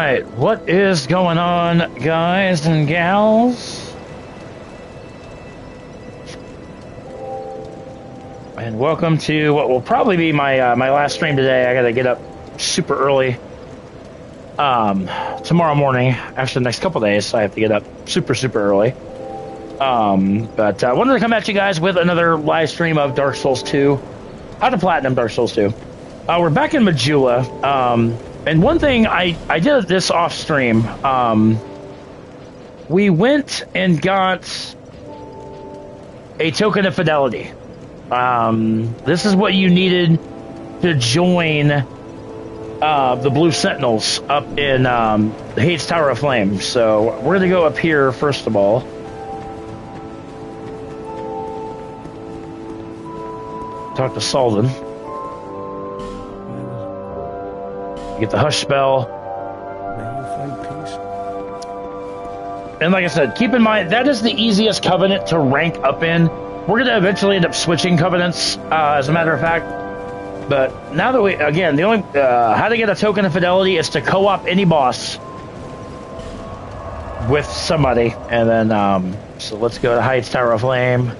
Alright, what is going on, guys and gals? And welcome to what will probably be my my last stream today. I gotta get up super early. Tomorrow morning, actually the next couple days, I have to get up super early. But I wanted to come at you guys with another live stream of Dark Souls 2. How to Platinum Dark Souls 2. We're back in Majula. And one thing I did this off stream, we went and got a token of fidelity. This is what you needed to join the Blue Sentinels up in the Hades Tower of Flame. So we're gonna go up here first of all. Talk to Salden. Get the hush spell. And like I said, keep in mind, that is the easiest covenant to rank up in. We're going to eventually end up switching covenants, as a matter of fact. But now that again, the only, how to get a token of fidelity is to co-op any boss with somebody. And then, so let's go to Heights Tower of Flame.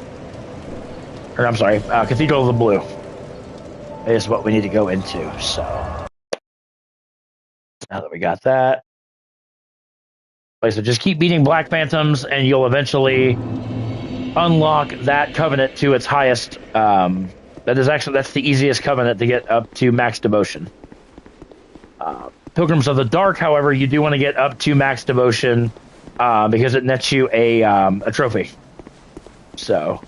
Or, I'm sorry, Cathedral of the Blue is what we need to go into, so. Now that we got that, like I said, just keep beating Black Phantoms, and you'll eventually unlock that covenant to its highest. That's the easiest covenant to get up to max devotion. Pilgrims of the Dark, however, you do want to get up to max devotion because it nets you a trophy. So,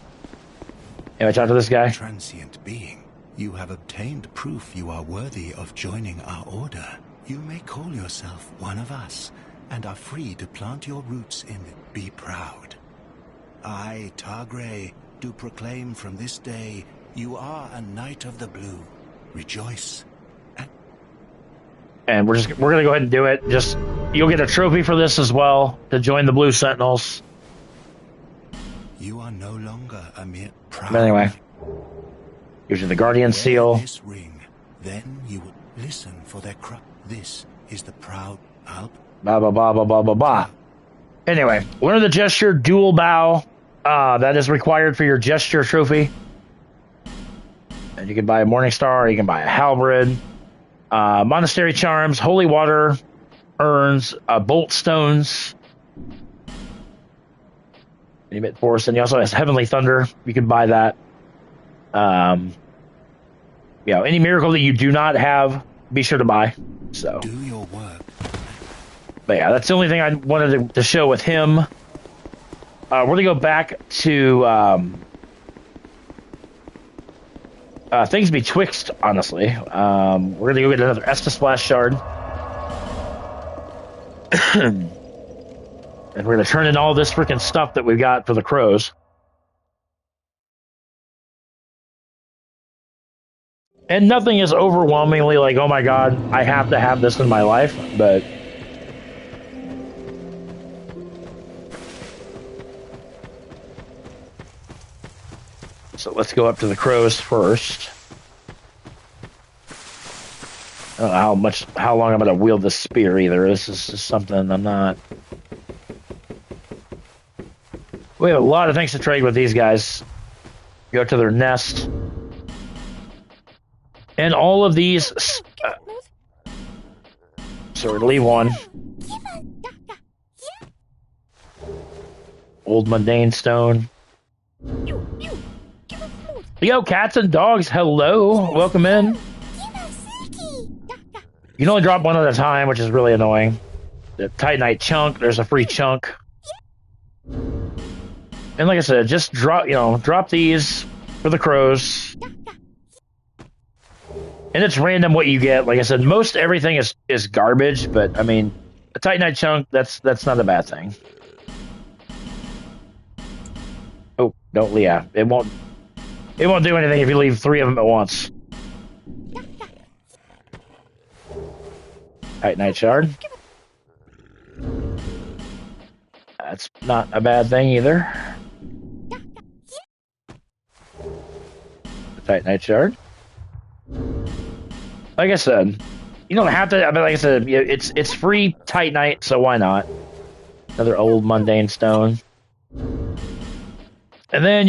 anyway, talk to this guy. Transient being, you have obtained proof you are worthy of joining our order. You may call yourself one of us, and are free to plant your roots in it. Be proud. I, Targray, do proclaim from this day, you are a Knight of the Blue. Rejoice. And we're gonna go ahead and do it. Just, you'll get a trophy for this as well, to join the Blue Sentinels. You are no longer a mere proud. But anyway, here's the Guardian Seal. This ring, then you will listen for their cry. This is the proud Alp. Blah, blah, blah, blah, blah, blah, blah. Anyway, learn the gesture dual bow. That is required for your gesture trophy. And you can buy a Morning Star, you can buy a halberd, monastery charms, holy water, urns, bolt stones. Emit force, and he also has heavenly thunder. You can buy that. Any miracle that you do not have, be sure to buy. So, do your work. But yeah, that's the only thing I wanted to show with him. We're gonna go back to things betwixt. Honestly, we're gonna go get another Estus Splash shard, and we're gonna turn in all this freaking stuff that we've got for the crows. And nothing is overwhelmingly like, oh my god, I have to have this in my life, but so let's go up to the crows first. I don't know how long I'm gonna wield this spear either. This is just something I'm not. We have a lot of things to trade with these guys. Go to their nest. And all of these, so we're gonna leave one. Old mundane stone. Yo, cats and dogs, hello, welcome in. You can only drop one at a time, which is really annoying. The Titanite chunk, there's a free chunk. And like I said, just drop these for the crows. And it's random what you get. Like I said, most everything is garbage, but I mean, a Titanite chunk, that's not a bad thing. Oh, don't, yeah, it won't do anything if you leave 3 of them at once. Titanite shard. That's not a bad thing either. The Titanite shard. Like I said, You don't have to. I mean, like I said, it's free Titanite, so why not? Another old mundane stone. And then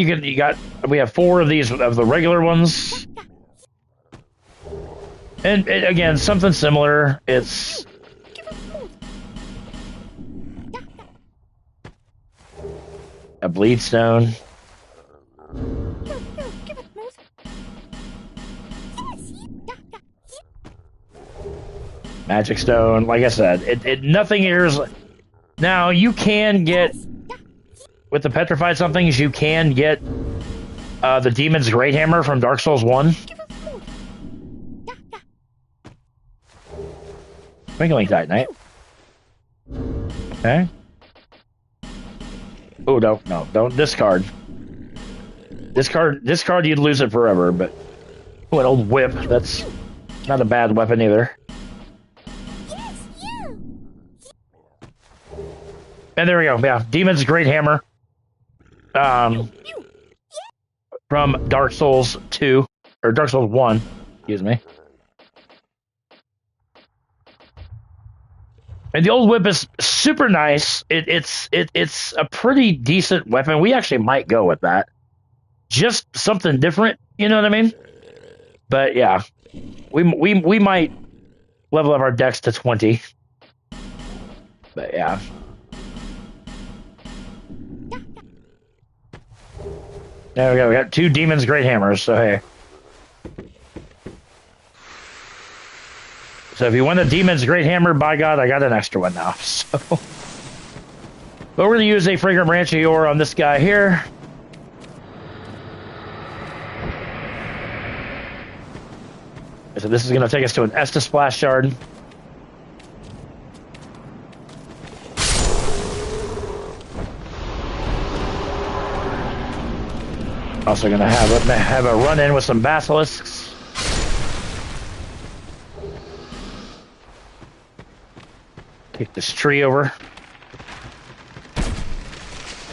we have 4 of these of the regular ones. And again, something similar. It's a bleed stone. Magic stone. Like I said, nothing here is. Now you can get with the petrified somethings. You can get the Demon's Great Hammer from Dark Souls 1. Twinkling Titanite. Okay. Oh, don't discard. Discard, you'd lose it forever, but... Oh, an old whip. That's not a bad weapon either. And there we go, yeah. Demon's Great Hammer. From Dark Souls 2. Or Dark Souls 1, excuse me. And the old whip is super nice. It's a pretty decent weapon. We actually might go with that. Just something different, you know what I mean? But yeah, we might level up our dex to 20. But yeah. There we go. We got 2 Demon's Great Hammers. So hey. So if you want a Demon's Great Hammer, by God, I got an extra one now. So, but we're going to use a Fragrant Branch of Yore on this guy here. So this is going to take us to an Estus Splash Shard. Also going to have a run-in with some Basilisks. Kick this tree over.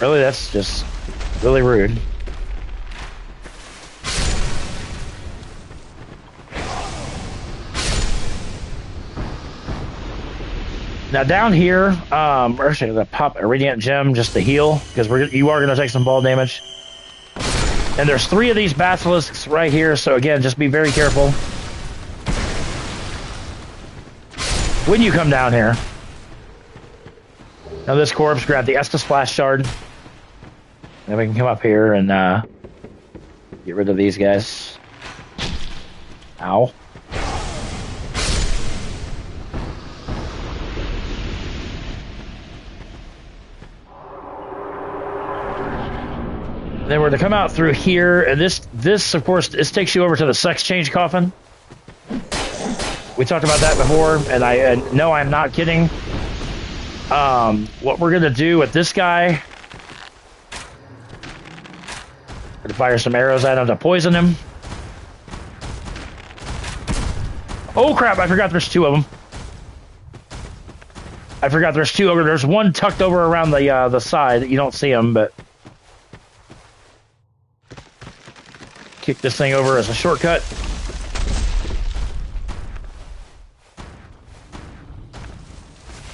Really, that's just really rude. Now down here, we're actually gonna pop a Radiant Gem just to heal, because you are gonna take some ball damage. And there's 3 of these Basilisks right here, so again, just be very careful when you come down here. Now this corpse, grab the Estus Splash Shard. Then we can come up here and get rid of these guys. Ow. Then we're to come out through here, and this of course, this takes you over to the Sex Change Coffin. We talked about that before, and no, I'm not kidding. What we're gonna do with this guy, we're gonna fire some arrows at him to poison him. Oh crap, I forgot there's 2 of them. I forgot there's 2 over. There's one tucked over around the side. You don't see him, but kick this thing over as a shortcut.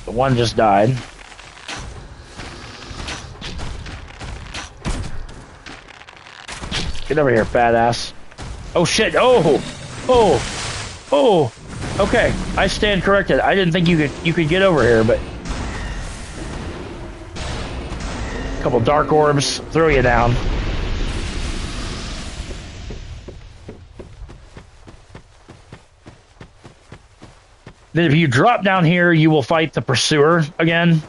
The one just died. Get over here, fat ass. Oh shit! Oh! Okay, I stand corrected. I didn't think you could get over here, but a couple dark orbs throw you down. Then if you drop down here, you will fight the Pursuer again.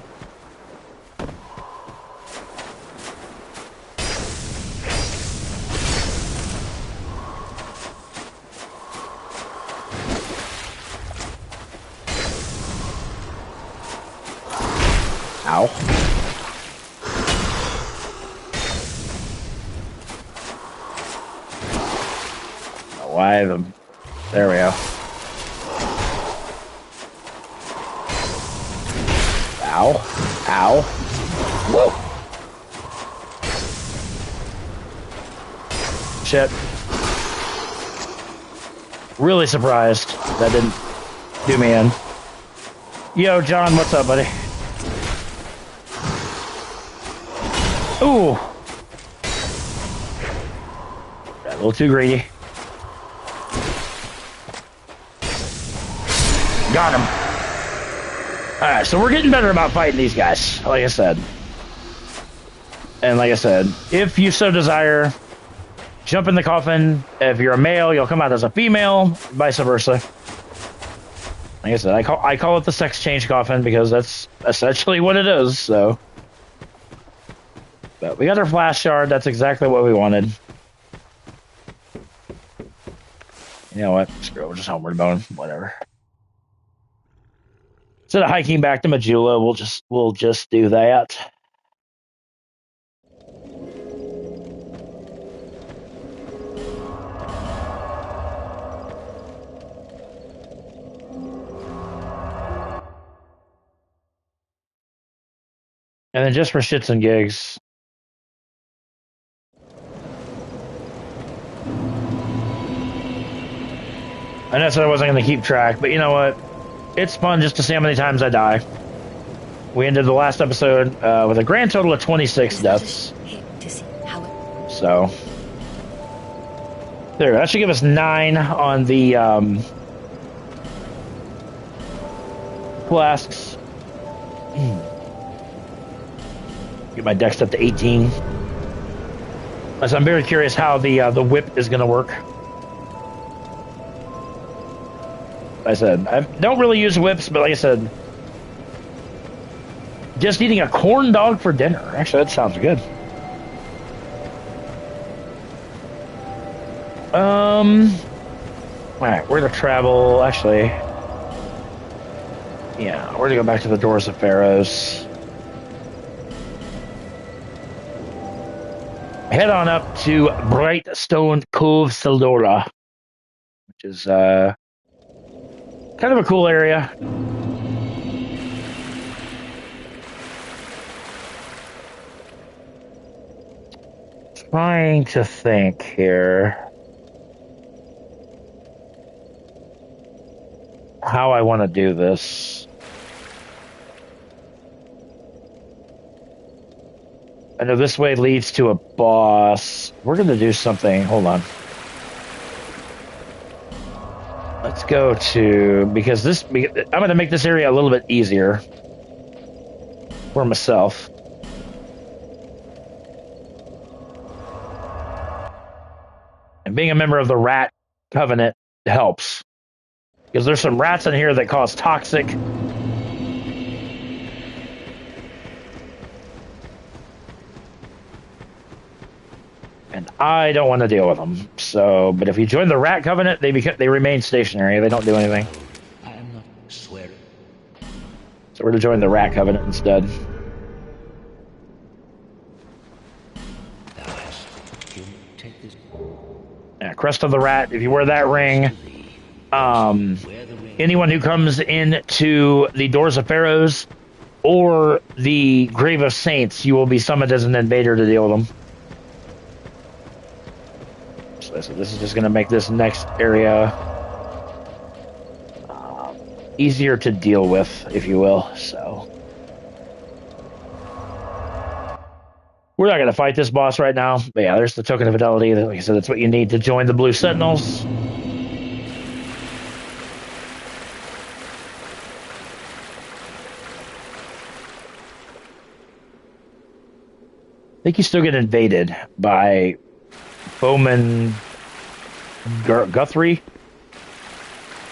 Ow. Why the... There we go. Ow. Ow. Whoa. Shit. Really surprised that didn't do me in. Yo, John, what's up, buddy? Ooh. Got a little too greedy. Got him. Alright, so we're getting better about fighting these guys, like I said. And like I said, if you so desire, jump in the coffin. If you're a male, you'll come out as a female, vice versa. Like I said, I call it the sex change coffin because that's essentially what it is, so. But we got our flash shard, that's exactly what we wanted. You know what? Screw it, we're just homeward bound, whatever. Instead of hiking back to Majula, we'll just do that. And then just for shits and gigs. I know I said I wasn't going to keep track, but you know what? It's fun just to see how many times I die. We ended the last episode with a grand total of 26 deaths. So, there, that should give us 9 on the flasks. Get my dex up to 18. So I'm very curious how the whip is going to work. Like I said, I don't really use whips, but like I said, just eating a corn dog for dinner. Actually, that sounds good. Alright, we're gonna travel, actually. Yeah, we're gonna go back to the Doors of Pharaohs. Head on up to Brightstone Cove Sildora, which is, kind of a cool area. Trying to think here how I want to do this. I know this way leads to a boss. We're going to do something. Hold on. Let's go to, because I'm going to make this area a little bit easier for myself. And being a member of the Rat Covenant helps. Because there's some rats in here that cause toxic. And I don't want to deal with them. So, but if you join the Rat Covenant, they remain stationary. They don't do anything. I am not swearing. So we're going to join the Rat Covenant instead. Take this. Yeah, Crest of the Rat. If you wear that ring, anyone who comes into the Doors of Pharaohs or the Grave of Saints, you will be summoned as an invader to deal with them. So this is just going to make this next area easier to deal with, if you will. So we're not going to fight this boss right now. But yeah, there's the token of fidelity. Like I said, that's what you need to join the Blue Sentinels. I think you still get invaded by Bowman Guthrie.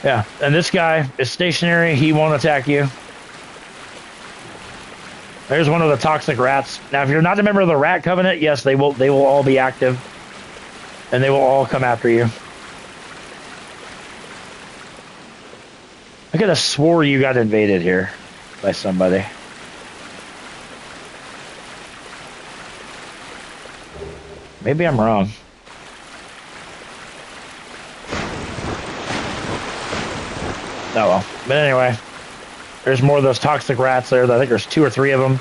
Yeah, and this guy is stationary. He won't attack you. There's one of the toxic rats. Now, if you're not a member of the Rat Covenant, yes, they will all be active, and they will all come after you. I could have swore you got invaded here by somebody. Maybe I'm wrong. Oh well. But anyway, there's more of those toxic rats there. I think there's 2 or 3 of them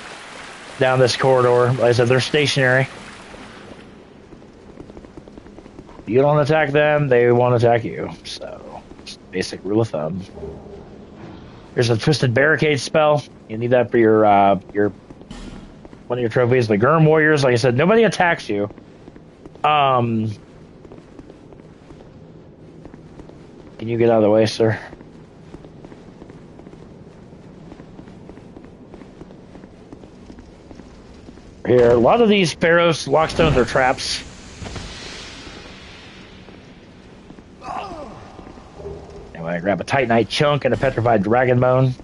down this corridor. Like I said, they're stationary. You don't attack them, they won't attack you. So, just basic rule of thumb. There's a Twisted Barricade spell. You need that for your one of your trophies. The Gurm Warriors, like I said, nobody attacks you. Can you get out of the way, sir? Here, a lot of these Pharaoh's lockstones are traps. Anyway, I grab a Titanite chunk and a petrified dragon bone.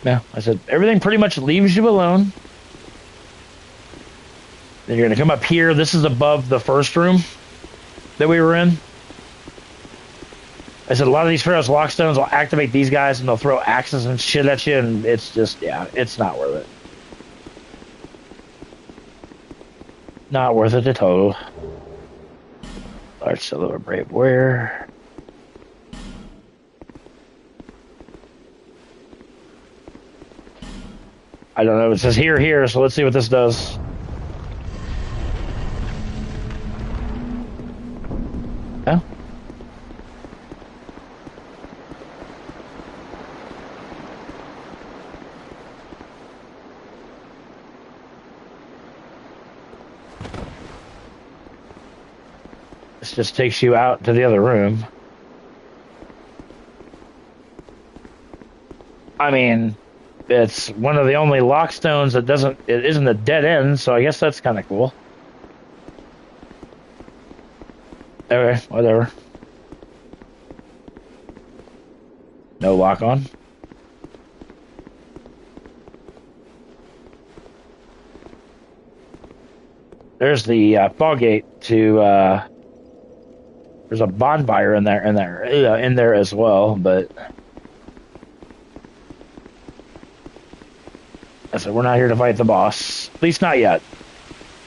Yeah, I said everything pretty much leaves you alone. Then you're gonna come up here. This is above the first room that we were in. I said a lot of these Pharaoh's lockstones will activate these guys and they'll throw axes and shit at you, and it's just, yeah, it's not worth it. Not worth it at all. Large silver brave warrior. I don't know. It says here, so let's see what this does. Oh. This just takes you out to the other room. I mean, it's one of the only lockstones that it isn't a dead end, so I guess that's kind of cool. Okay, whatever. No lock on. There's the fog gate to. There's a bonfire in there as well, but. I said, we're not here to fight the boss. At least not yet.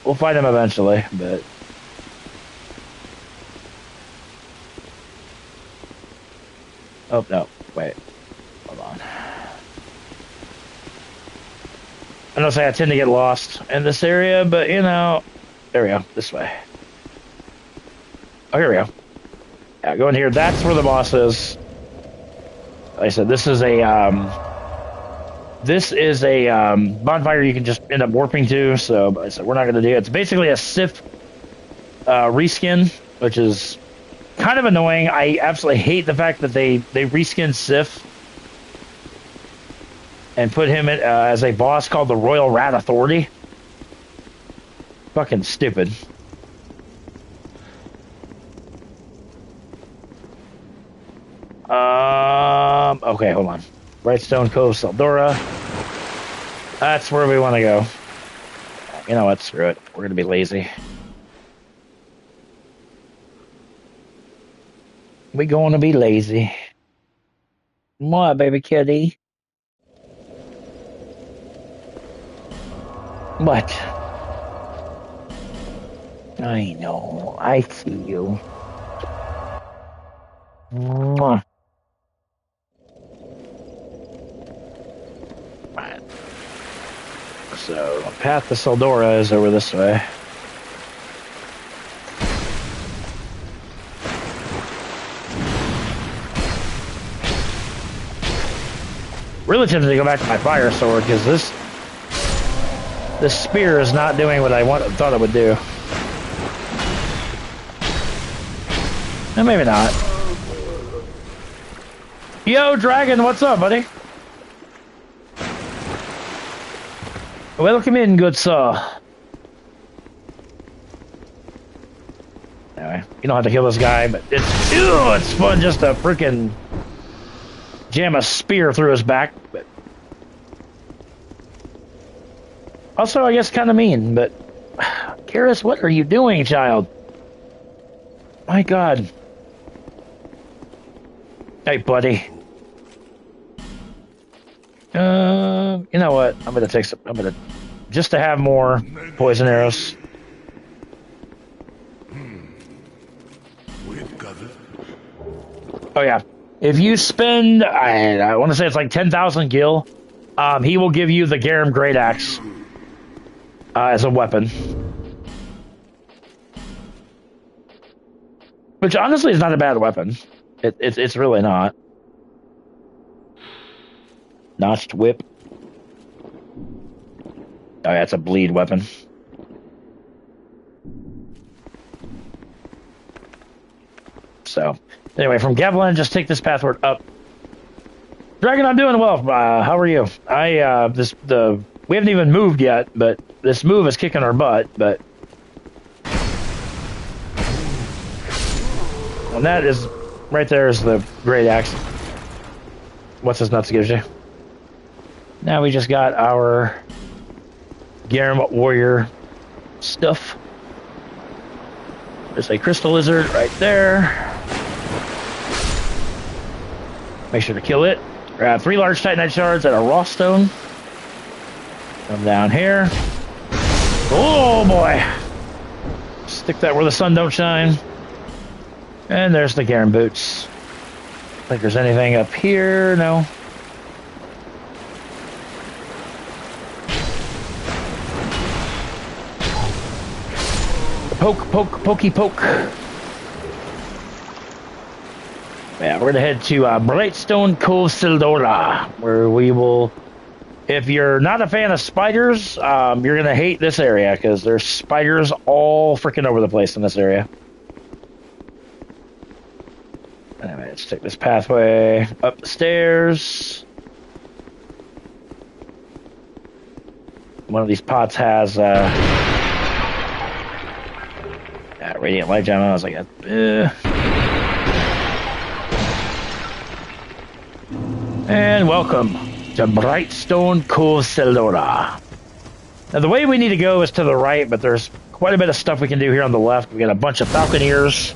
We'll fight him eventually, but... Oh, no. Wait. Hold on. I know I tend to get lost in this area, but, you know... There we go. This way. Oh, here we go. Yeah, go in here. That's where the boss is. Like I said, this is a bonfire you can just end up warping to, so I said we're not going to do it. It's basically a Sith reskin, which is kind of annoying. I absolutely hate the fact that they reskin Sith and put him as a boss called the Royal Rat Authority. Fucking stupid. Okay, hold on. Brightstone Cove, Saldora. That's where we want to go. You know what? Screw it. We're going to be lazy. We going to be lazy. What, baby kitty? What? I know. I see you. Mwah. Right. So, path to Saldora is over this way. Really tempted to go back to my fire sword because this spear is not doing what I thought it would do. And maybe not. Yo, Dragon, what's up, buddy? Welcome in, good sir. Anyway, you don't have to kill this guy, but it's fun just to freaking jam a spear through his back. But also, I guess kind of mean, but Karis, what are you doing, child? My God. Hey, buddy. You know what? I'm gonna take some. Just to have more poison arrows. Oh yeah. If you spend, I want to say it's like 10,000 gil, he will give you the Garum Great Axe as a weapon. Which honestly is not a bad weapon. It's really not. Notched whip. Oh, yeah, it's a bleed weapon. So, anyway, from Gevlin, just take this pathward up. Dragon, I'm doing well. How are you? We haven't even moved yet, but this move is kicking our butt. But and that is right there is the great axe. What's his nuts gives you? Now we just got our Garum warrior stuff. There's a crystal lizard right there. Make sure to kill it. Grab 3 large titanite shards and a raw stone. Come down here. Oh boy! Stick that where the sun don't shine. And there's the Garum boots. Think there's anything up here? No. Pokey poke. Yeah, we're gonna head to Brightstone Cove Sildora, where we will. If you're not a fan of spiders, you're gonna hate this area because there's spiders all freaking over the place in this area. Anyway, let's take this pathway up the stairs. One of these pots has radiant light gem. I was like, And welcome to Brightstone Cove Sildora. Now, the way we need to go is to the right, but there's quite a bit of stuff we can do here on the left. We got a bunch of falconeers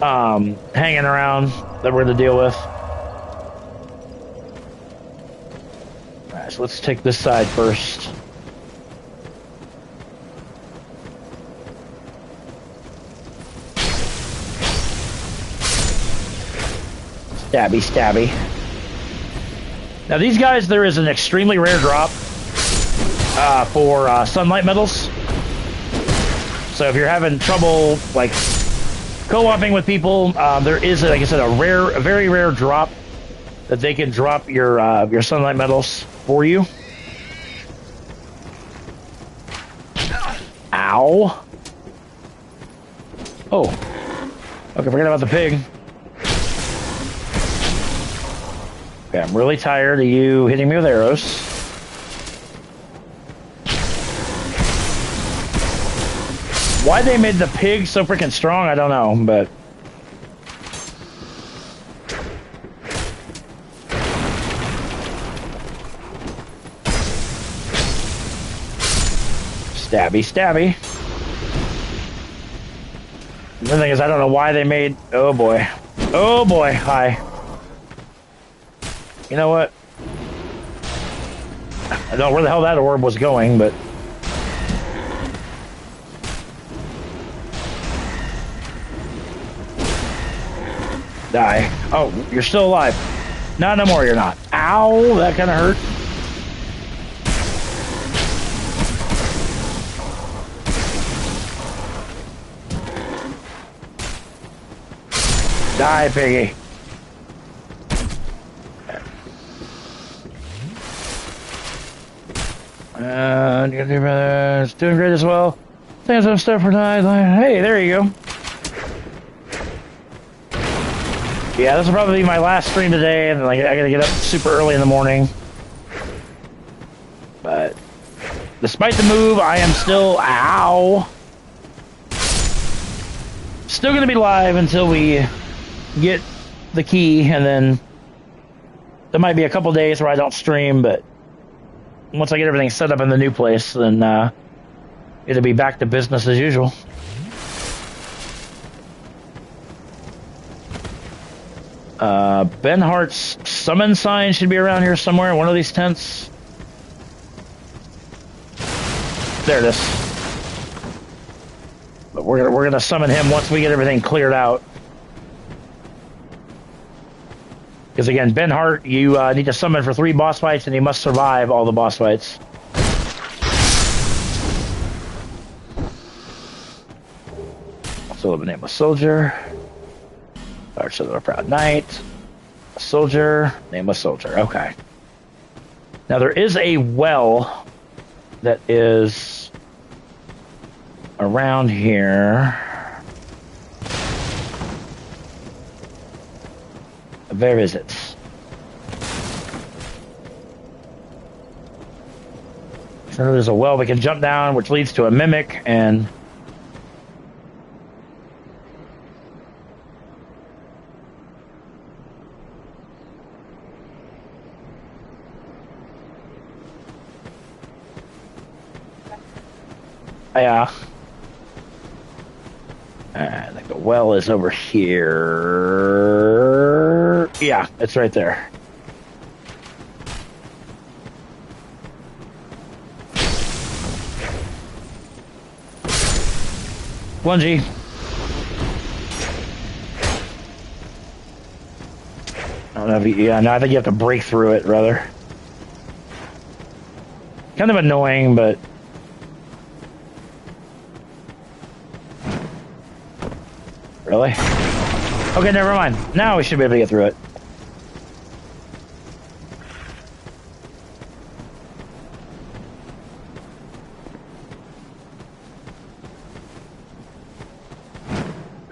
hanging around that we're going to deal with. Alright, so let's take this side first. Stabby, stabby. Now these guys, there is an extremely rare drop for sunlight metals. So if you're having trouble, like, co-oping with people, there is, like I said, a very rare drop that they can drop your sunlight metals for you. Ow. Oh. Okay, forget about the pig. Okay, I'm really tired of you hitting me with arrows. Why they made the pig so freaking strong, I don't know, but... Stabby, stabby. The thing is, I don't know why they made... Oh boy. Oh boy, hi. You know what? I don't know where the hell that orb was going, but... Die. Oh, you're still alive. No, no more, you're not. Ow, that kind of hurt. Die, piggy. It's doing great as well. Thanks for stuff for tonight. Hey, there you go. Yeah, this will probably be my last stream today, and like I gotta get up super early in the morning. But despite the move, I am still still gonna be live until we get the key, and then there might be a couple days where I don't stream, but once I get everything set up in the new place, then it'll be back to business as usual. Ben Hart's summon sign should be around here somewhere in one of these tents. There it is. But we're gonna summon him once we get everything cleared out. Because again, Ben Hart, you need to summon for 3 boss fights, and you must survive all the boss fights. Also, the name of soldier. Archer of the Proud Knight. Soldier. Nameless soldier. Okay. Now there is a well that is around here. Where is it? So there's a well we can jump down, which leads to a mimic, and yeah. I think the well is over here. Yeah, it's right there. Lungy. I don't know if you, yeah, no, I think you have to break through it, rather. Kind of annoying, but... Really? Okay, never mind. Now we should be able to get through it.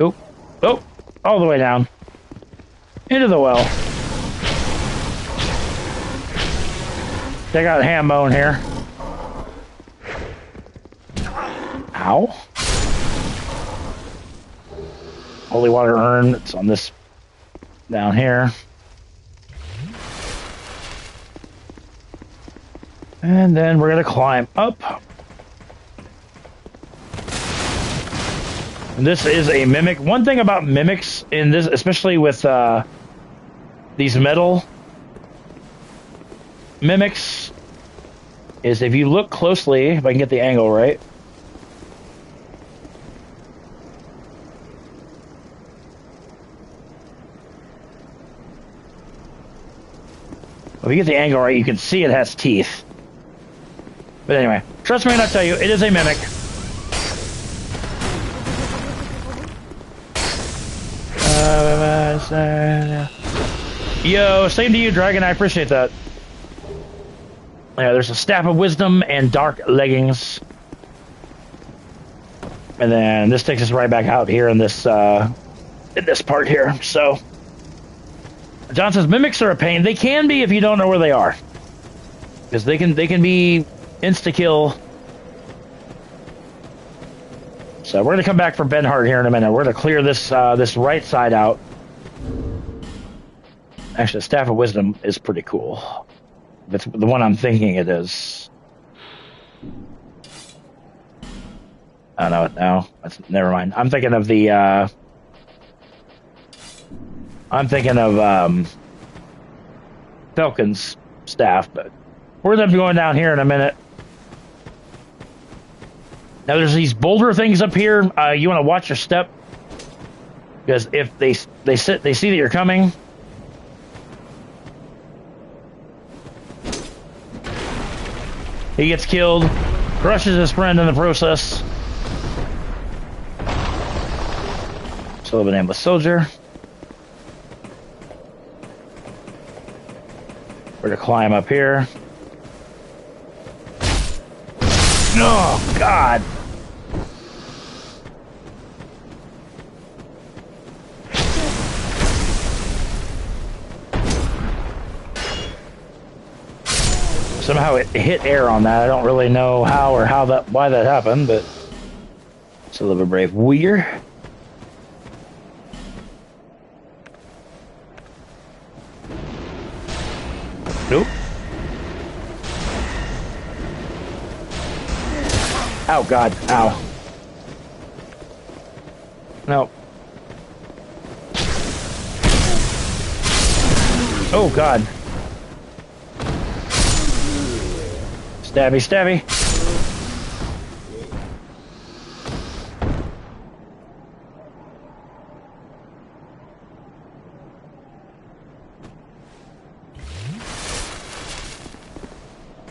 Oh, oh, all the way down. Into the well. Check out ham bone here. Ow. Holy water urn. It's on this down here. And then we're going to climb up. And this is a mimic. One thing about mimics in this, especially with these metal mimics, is if you look closely, if I can get the angle right. If you get the angle right, you can see it has teeth. But anyway, trust me when I tell you, it is a mimic. Yo, same to you, Dragon. I appreciate that. Yeah, there's a staff of wisdom and dark leggings. And then this takes us right back out here in this part here. So John says mimics are a pain. They can be if you don't know where they are, because they can be insta kill. So we're gonna come back for Benhart here in a minute. We're gonna clear this this right side out. Actually, the Staff of Wisdom is pretty cool. That's the one I'm thinking it is. I don't know. No, never mind. I'm thinking of the. I'm thinking of Falcon's staff, but we're gonna be going down here in a minute. Now there's these boulder things up here. You want to watch your step, because if they see that you're coming. He gets killed, crushes his friend in the process. So the nameless soldier. We're gonna climb up here. Oh God! Somehow it hit air on that. I don't really know how or why that happened, but it's a little bit brave warrior. Nope. Oh God! Ow! No. Oh God! Stabby, stabby.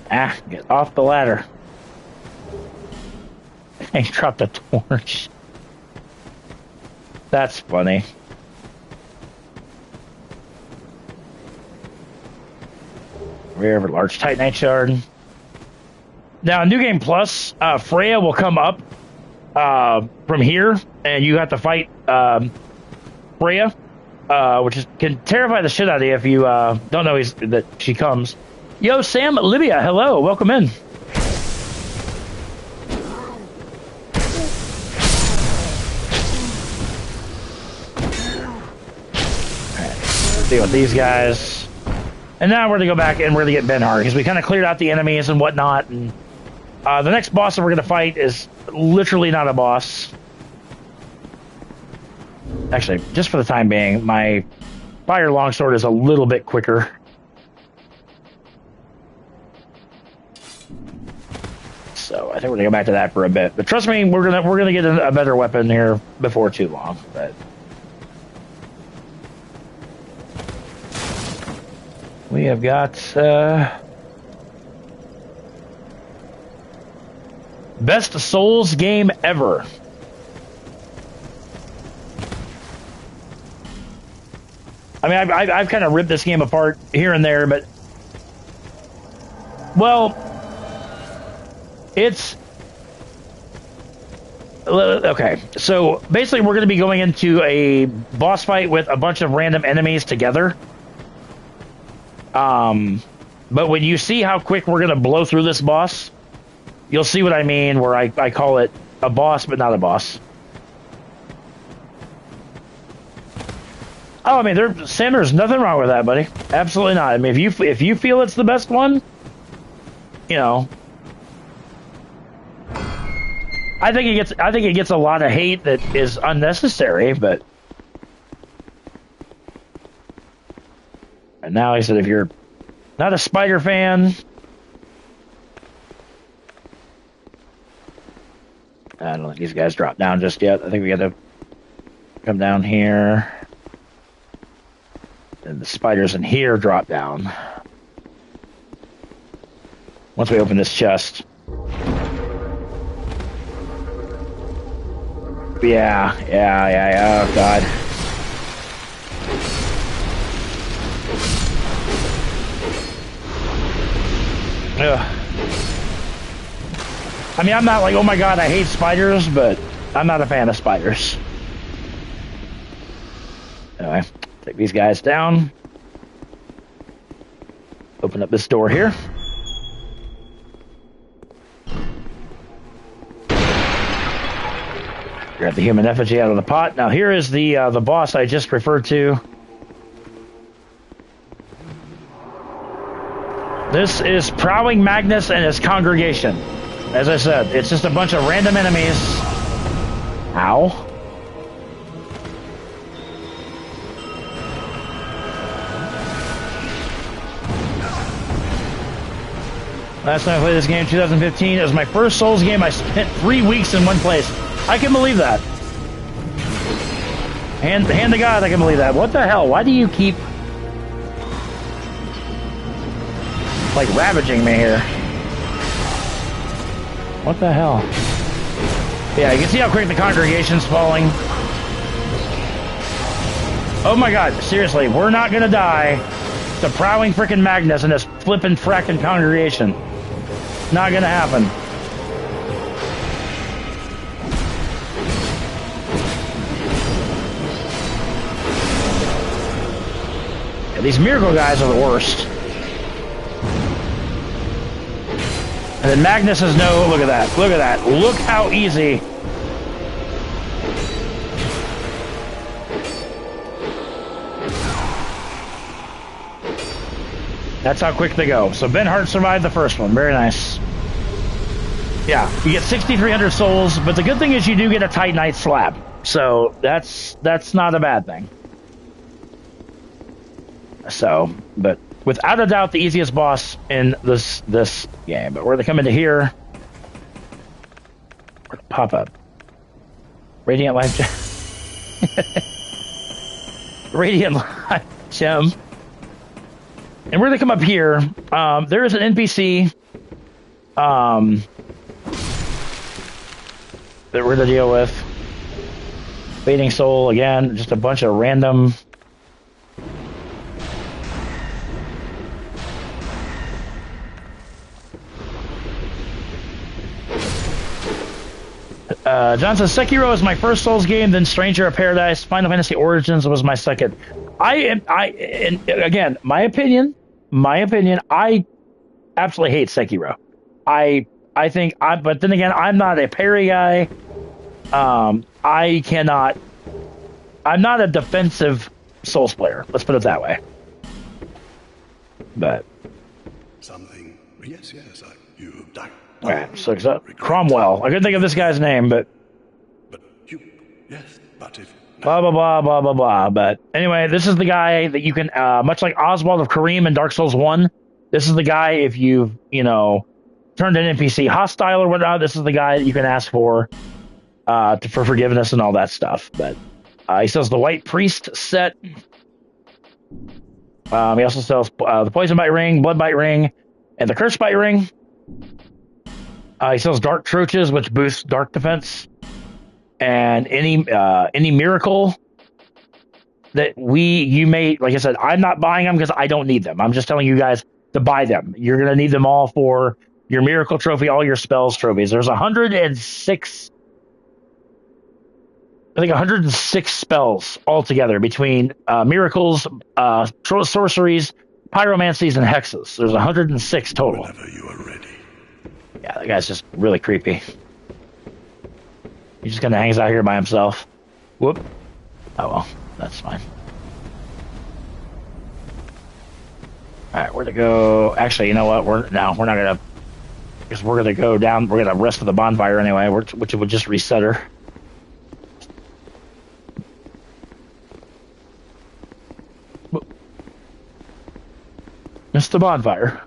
Ah, get off the ladder. He dropped a torch. That's funny. Wherever, large Titanite shard. Now, New Game Plus, Freya will come up from here, and you have to fight Freya, which can terrify the shit out of you if you don't know that she comes. Yo, Sam Libya, hello, welcome in. Alright, deal with these guys. And now we're going to go back and really get Ben-Hur, because we kind of cleared out the enemies and whatnot, and the next boss that we're going to fight is literally not a boss. Actually, just for the time being, my fire longsword is a little bit quicker. So I think we're gonna go back to that for a bit. But trust me, we're gonna get a better weapon here before too long. But we have got best Souls game ever. I mean, I've kind of ripped this game apart here and there, but well, it's okay. So basically, we're going to be going into a boss fight with a bunch of random enemies together. But when you see how quick we're going to blow through this boss, you'll see what I mean, where I call it a boss, but not a boss. Oh, I mean, Sam, there's nothing wrong with that, buddy. Absolutely not. I mean, if you feel it's the best one, you know, I think it gets a lot of hate that is unnecessary, but. And now he said, if you're not a spider fan, I don't think these guys drop down just yet. I think we got to come down here. And the spiders in here drop down. Once we open this chest. Yeah. Oh, God. Ugh. I mean, I'm not like, oh my God, I hate spiders, but I'm not a fan of spiders. Anyway, take these guys down. Open up this door here. Grab the human effigy out of the pot. Now here is the boss I just referred to. This is Prowling Magnus and his congregation. As I said, it's just a bunch of random enemies. Ow. Last time I played this game in 2015, it was my first Souls game. I spent 3 weeks in one place. I can believe that. Hand to God, I can believe that. What the hell? Why do you keep like ravaging me here? What the hell? Yeah, you can see how quick the congregation's falling. Oh my God, seriously, we're not gonna die to Prowling frickin' Magnus and this flippin' frackin' congregation. Not gonna happen. Yeah, these miracle guys are the worst. And then Magnus is no, look at that, look at that, look how easy. That's how quick they go. So Ben-Hur survived the first one, very nice. Yeah, you get 6,300 souls, but the good thing is you do get a Titanite slab. So that's not a bad thing. So, but without a doubt, the easiest boss in this game. But we're gonna come into here. Pop up. Radiant Life Gem. Radiant Life Gem. And we're gonna come up here. There is an NPC that we're gonna deal with. Fading Soul again, just a bunch of random. John says Sekiro is my first Souls game, then Stranger of Paradise. Final Fantasy Origins was my second. And again, my opinion. I absolutely hate Sekiro. I think but then again, I'm not a parry guy. I cannot. I'm not a defensive Souls player. Let's put it that way. But Something. Yes. You died. alright, so Cromwell. I couldn't think of this guy's name, but But if blah blah blah blah blah blah. But anyway, this is the guy that you can, much like Oswald of Kareem in Dark Souls 1. This is the guy if you've turned an NPC hostile or whatnot. This is the guy that you can ask for forgiveness and all that stuff. But he sells the White Priest set. He also sells the Poison Bite Ring, Blood Bite Ring, and the Curse Bite Ring. He sells Dark Troches, which boosts Dark Defense. And any miracle that you may, like I said, I'm not buying them because I don't need them. I'm just telling you guys to buy them. You're going to need them all for your miracle trophy, all your spells trophies. There's 106, I think 106 spells altogether between miracles, sorceries, pyromancies, and hexes. There's 106 total. whenever you are ready. Yeah, that guy's just really creepy. He just kind of hangs out here by himself. Whoop. Oh, well. That's fine. Alright, where to go? Actually, you know what? We're not going to... Because we're going to go down... We're going to rest for the bonfire anyway, which would just reset her. Missed the bonfire.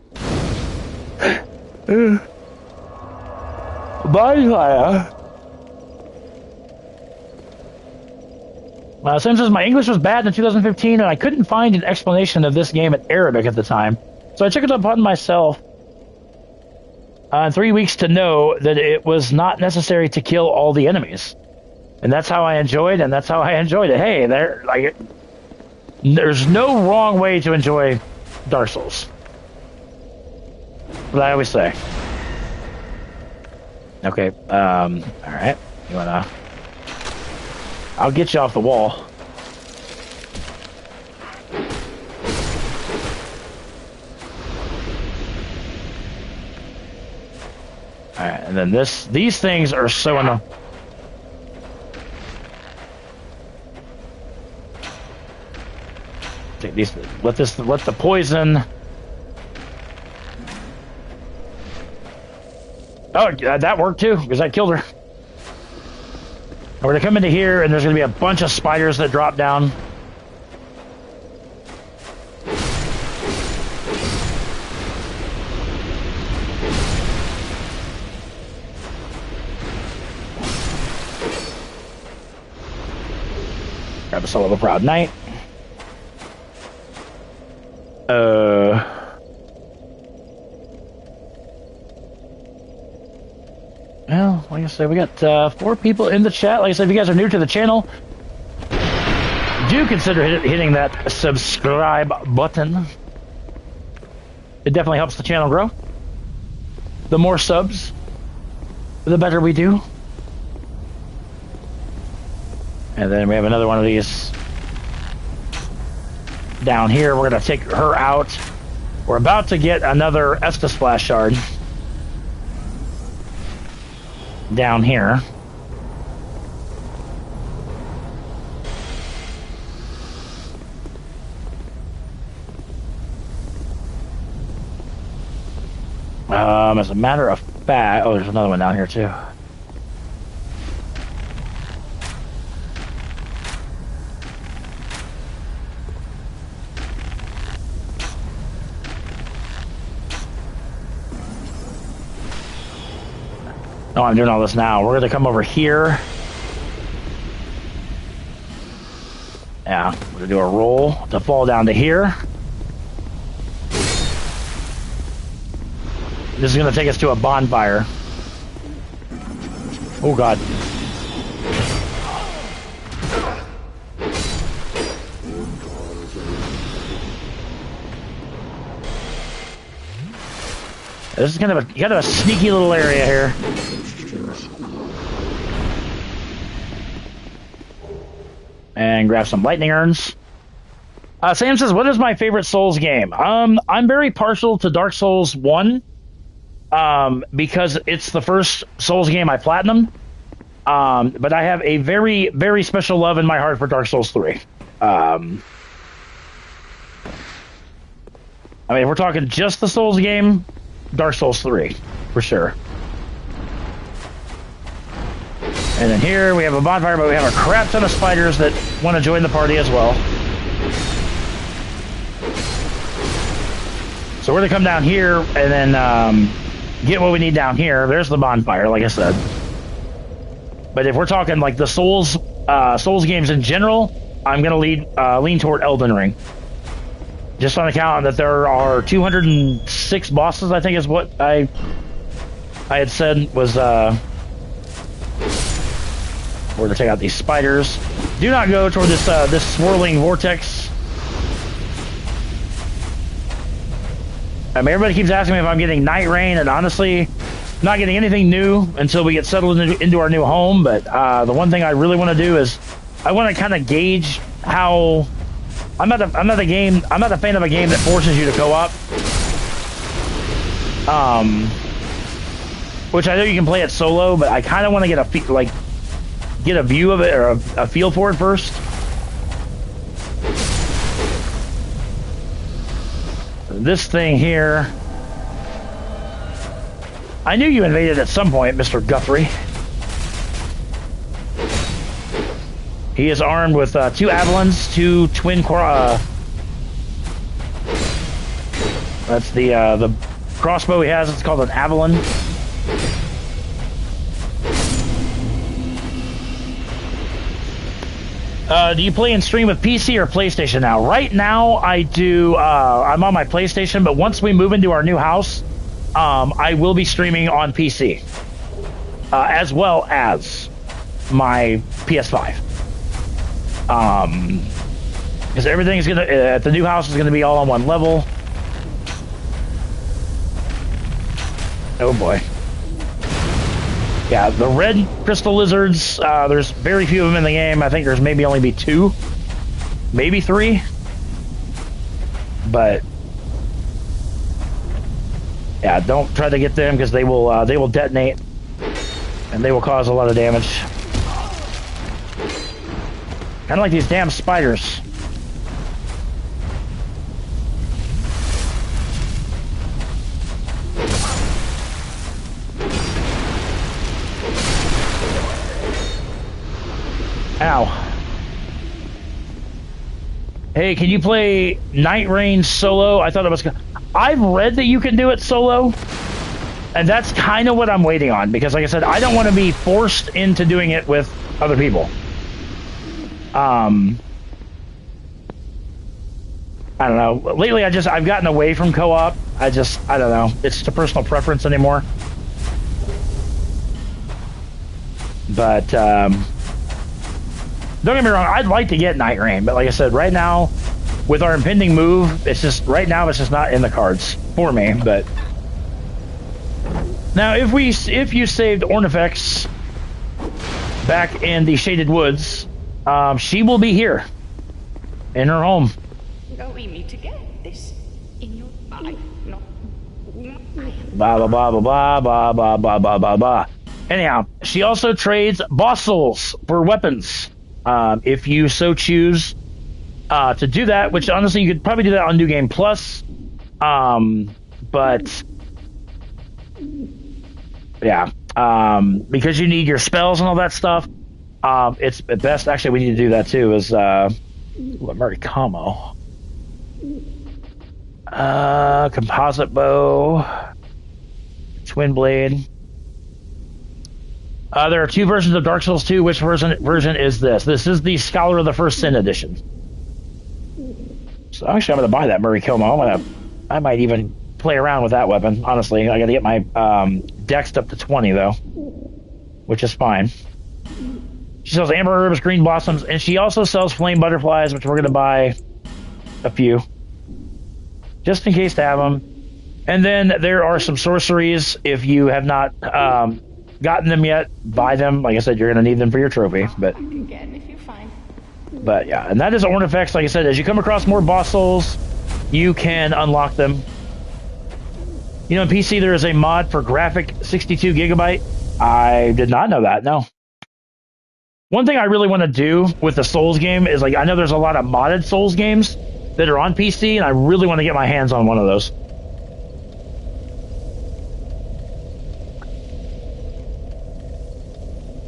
Bonfire. Sam says, my English was bad in 2015, and I couldn't find an explanation of this game in Arabic at the time. So I took it upon myself in 3 weeks to know that it was not necessary to kill all the enemies. And that's how I enjoyed, and that's how I enjoyed it. Hey, there's no wrong way to enjoy Dark Souls. What I always say. Okay, alright. You wanna... I'll get you off the wall. Alright, and then these things are so annoying. Take these, let the poison. Oh, that worked too, because I killed her. We're going to come into here, and there's going to be a bunch of spiders that drop down. Grab a Soul of a Proud Knight. Well, like I said, we got 4 people in the chat. Like I said, if you guys are new to the channel, do consider hitting that subscribe button. It definitely helps the channel grow. The more subs, the better we do. And then we have another one of these down here. We're going to take her out. We're about to get another Estus Splash Shard down here. As a matter of fact, oh, there's another one down here too. Oh, I'm doing all this now. We're going to come over here. Yeah, we're going to do a roll to fall down to here. This is going to take us to a bonfire. Oh, God. This is kind of a sneaky little area here. and grab some lightning urns. Sam says, what is my favorite Souls game? I'm very partial to Dark Souls 1 because it's the first Souls game I platinumed. But I have a very, very special love in my heart for Dark Souls 3. I mean, if we're talking just the Souls game, Dark Souls 3, for sure. And then here we have a bonfire, but we have a crap ton of spiders that want to join the party as well. So we're going to come down here and then get what we need down here. There's the bonfire, like I said. But if we're talking like the Souls games in general, I'm going to lean toward Elden Ring. Just on account that there are 206 bosses, I think is what I had said was... we're going to take out these spiders. Do not go toward this swirling vortex. I mean, everybody keeps asking me if I'm getting Night Rain, and honestly, not getting anything new until we get settled into our new home. But the one thing I really want to do is I want to kind of gauge how I'm not a fan of a game that forces you to co-op. Which I know you can play it solo, but I kind of want to get a view of it or a feel for it first. This thing here, I knew you invaded at some point, Mr. Guthrie. He is armed with 2 Avalons, 2 twin that's the crossbow he has. It's called an Avalon. Do you play and stream with PC or PlayStation now? Right now, I do. I'm on my PlayStation, but once we move into our new house, I will be streaming on PC, as well as my PS5. Because everything's gonna at the new house is gonna be all on one level. Oh boy. Yeah, the red crystal lizards, there's very few of them in the game. I think there's maybe only be 2, maybe 3. But yeah, don't try to get them because they will detonate and they will cause a lot of damage. Kind of like these damn spiders. Ow. Hey, can you play Night Rain solo? I thought it was... I've read that you can do it solo, and that's kind of what I'm waiting on, because like I said, I don't want to be forced into doing it with other people. I don't know. Lately, I've gotten away from co-op. I don't know. It's just a personal preference anymore. But, don't get me wrong, I'd like to get Night Rain, but like I said, right now, with our impending move, it's just not in the cards for me. But now, if you saved Ornifex back in the Shaded Woods, she will be here in her home. No, we need to get this in your eye. No. Blah blah blah blah blah blah blah blah blah blah. Anyhow, she also trades boss souls for weapons. If you so choose to do that, which honestly you could probably do that on New Game Plus, but yeah, because you need your spells and all that stuff, it's best. Actually, we need to do that too. Is Muricamo, composite bow, twin blade. There are 2 versions of Dark Souls 2. Which version is this? This is the Scholar of the First Sin edition. So actually, I'm going to buy that Muricamo. I might even play around with that weapon. Honestly, I got to get my dex up to 20 though, which is fine. She sells amber herbs, green blossoms, and she also sells flame butterflies, which we're going to buy a few, just in case to have them. And then there are some sorceries. If you have not gotten them yet, buy them. Like I said, you're going to need them for your trophy. But Again, if you find But yeah, and that is Ornifex. Like I said, as you come across more boss souls, you can unlock them. You know, in PC there is a mod for graphic 62 gigabyte. I did not know that. No. One thing I really want to do with the Souls game is, like, I know there's a lot of modded Souls games that are on PC, and I really want to get my hands on one of those.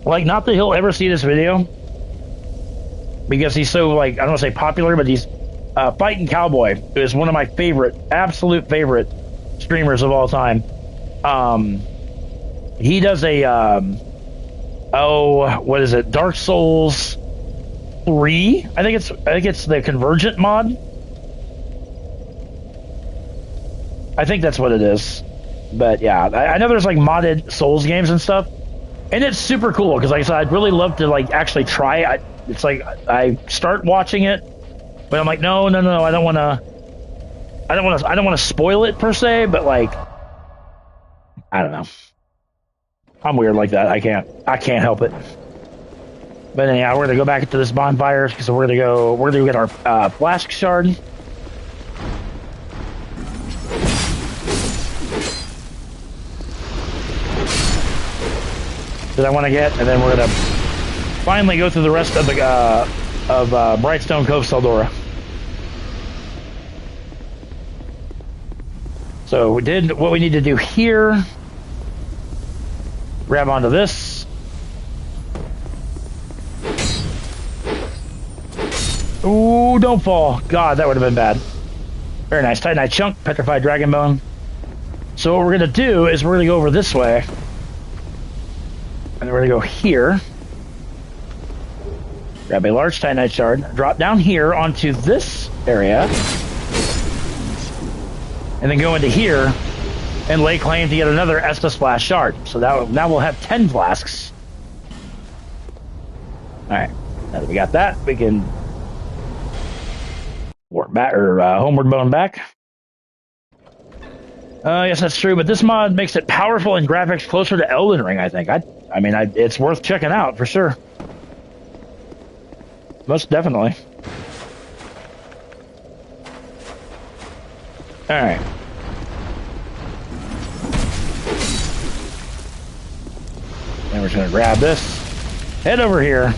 Like, not that he'll ever see this video, because he's so, like, I don't want to say popular, but he's Fighting Cowboy, who is one of my favorite, absolute favorite streamers of all time. He does a, what is it? Dark Souls 3? I think it's the Convergent mod. I think that's what it is. But yeah, I know there's like modded Souls games and stuff, and it's super cool because, like I said, I'd really love to like actually try. It's like I start watching it, but I'm like, no, I don't want to spoil it per se, but like, I don't know. I'm weird like that. I can't help it. But anyhow, we're gonna go back into this bonfire because we're gonna go get our flask shard. That I want to get, and then we're gonna finally go through the rest of the Brightstone Cove Saldora. So we did what we need to do here. Grab onto this. Ooh, don't fall. God, that would have been bad. Very nice. Titanite chunk, petrified dragon bone. So what we're gonna do is we're gonna go over this way. And then we're going to go here. Grab a large Titanite shard. Drop down here onto this area. And then go into here and lay claim to get another Estus Splash shard. So now we'll have 10 flasks. Alright. Now that we got that, we can warp back, or homeward bone back. Yes, that's true, but this mod makes it powerful in graphics closer to Elden Ring, I think. I mean, it's worth checking out, for sure. Most definitely. Alright. And we're just going to grab this. Head over here.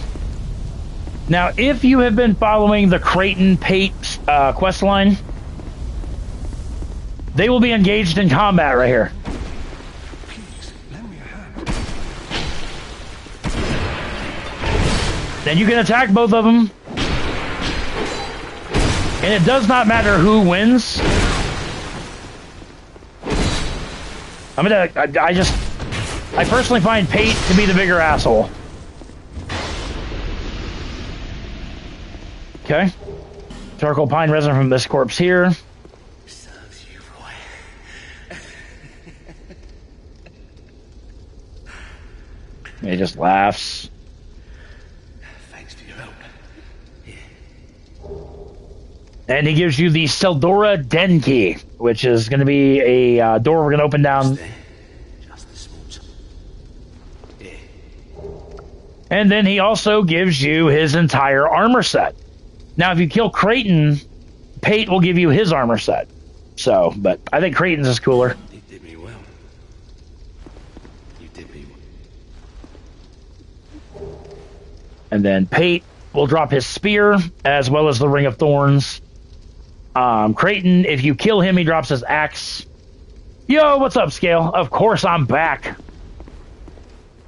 Now, if you have been following the Creighton Pate quest line, they will be engaged in combat right here. Please, lend me a hand. Then you can attack both of them. And it does not matter who wins. I personally find Pate to be the bigger asshole. Okay. Charcoal pine resin from this corpse here. He just laughs. Thanks for your help. Yeah. And he gives you the Seldora Den Key, which is going to be a door we're going to open down. Just the smooth. Yeah. And then he also gives you his entire armor set. Now, if you kill Creighton, Pate will give you his armor set. So, but I think Creighton's is cooler. You did me well. You did me well. And then Pate will drop his spear, as well as the Ring of Thorns. Creighton, if you kill him, he drops his axe. Yo, what's up, Scale? Of course I'm back.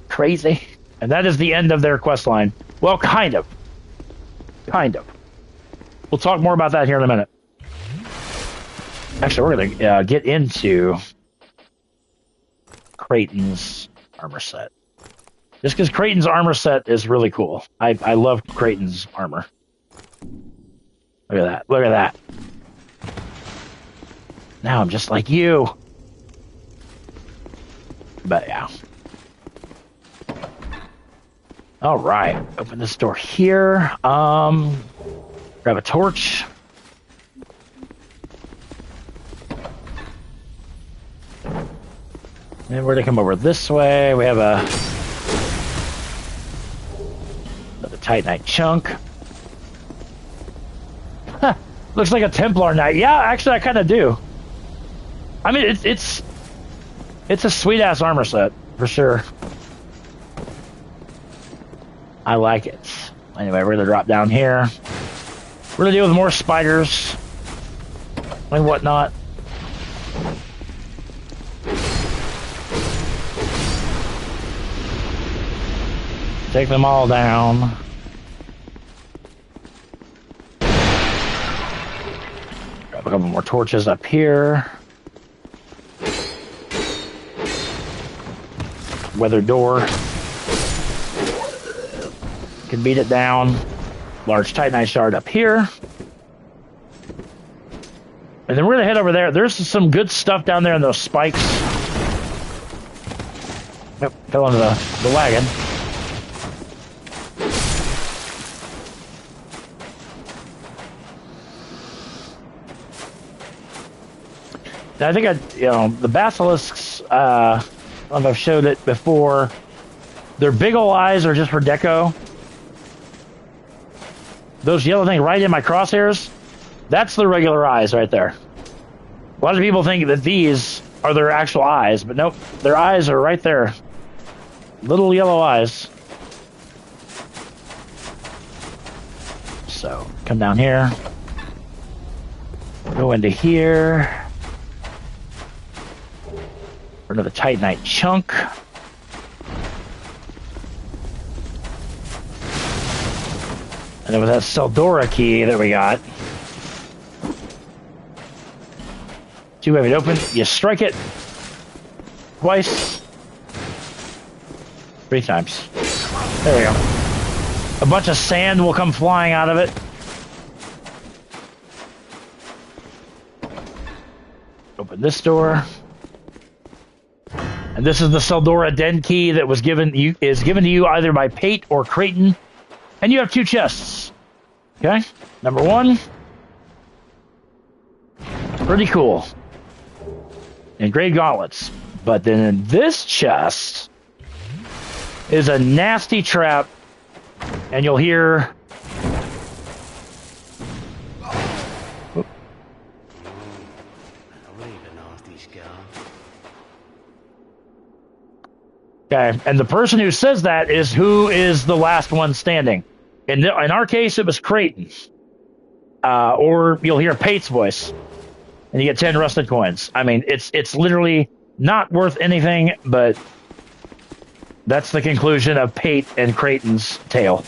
Crazy. And that is the end of their quest line. Well, kind of. Kind of. We'll talk more about that here in a minute. Actually, we're going to get into Creighton's armor set. Just because Creighton's armor set is really cool. I love Creighton's armor. Look at that. Look at that. Now I'm just like you. But yeah. All right. Open this door here. Grab a torch. And we're going to come over this way. We have another Titanite chunk. Looks like a Templar knight. Yeah, actually, I kind of do. I mean, it's a sweet ass armor set for sure. I like it. Anyway, we're gonna drop down here. We're gonna deal with more spiders and whatnot. Take them all down. Grab a couple more torches up here. Weather door. Can beat it down. Large Titanite shard up here. And then we're gonna head over there. There's some good stuff down there in those spikes. Yep, fell into the wagon. I think the basilisks, I don't know if I've showed it before. Their big ol' eyes are just for deco. Those yellow things right in my crosshairs, that's the regular eyes right there. A lot of people think that these are their actual eyes, but nope, their eyes are right there. Little yellow eyes. So, come down here. Go into here. Another Titanite chunk. And then with that Seldora key that we got. Too heavy to open. You strike it. Twice. 3 times. There we go. A bunch of sand will come flying out of it. Open this door. And this is the Seldora Den key that was given to you either by Pate or Creighton. And you have 2 chests. Okay? Number 1. Pretty cool. And great gauntlets. But then in this chest is a nasty trap. And you'll hear... Okay, and the person who says that is who is the last one standing. In our case, it was Creighton. Or you'll hear Pate's voice. And you get 10 rusted coins. I mean, it's literally not worth anything, but that's the conclusion of Pate and Creighton's tale.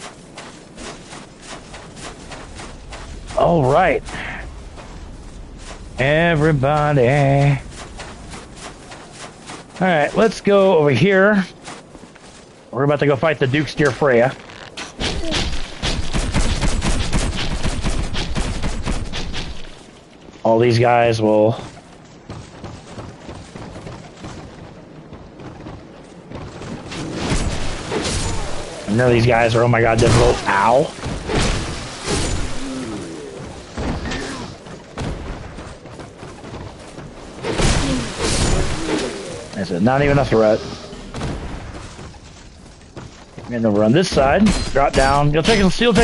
All right. Everybody. All right, let's go over here. We're about to go fight the Duke's Dear Freya. All these guys will... I know these guys are, oh my god, difficult. Ow. That's it, not even a threat. And over on this side, drop down. You'll take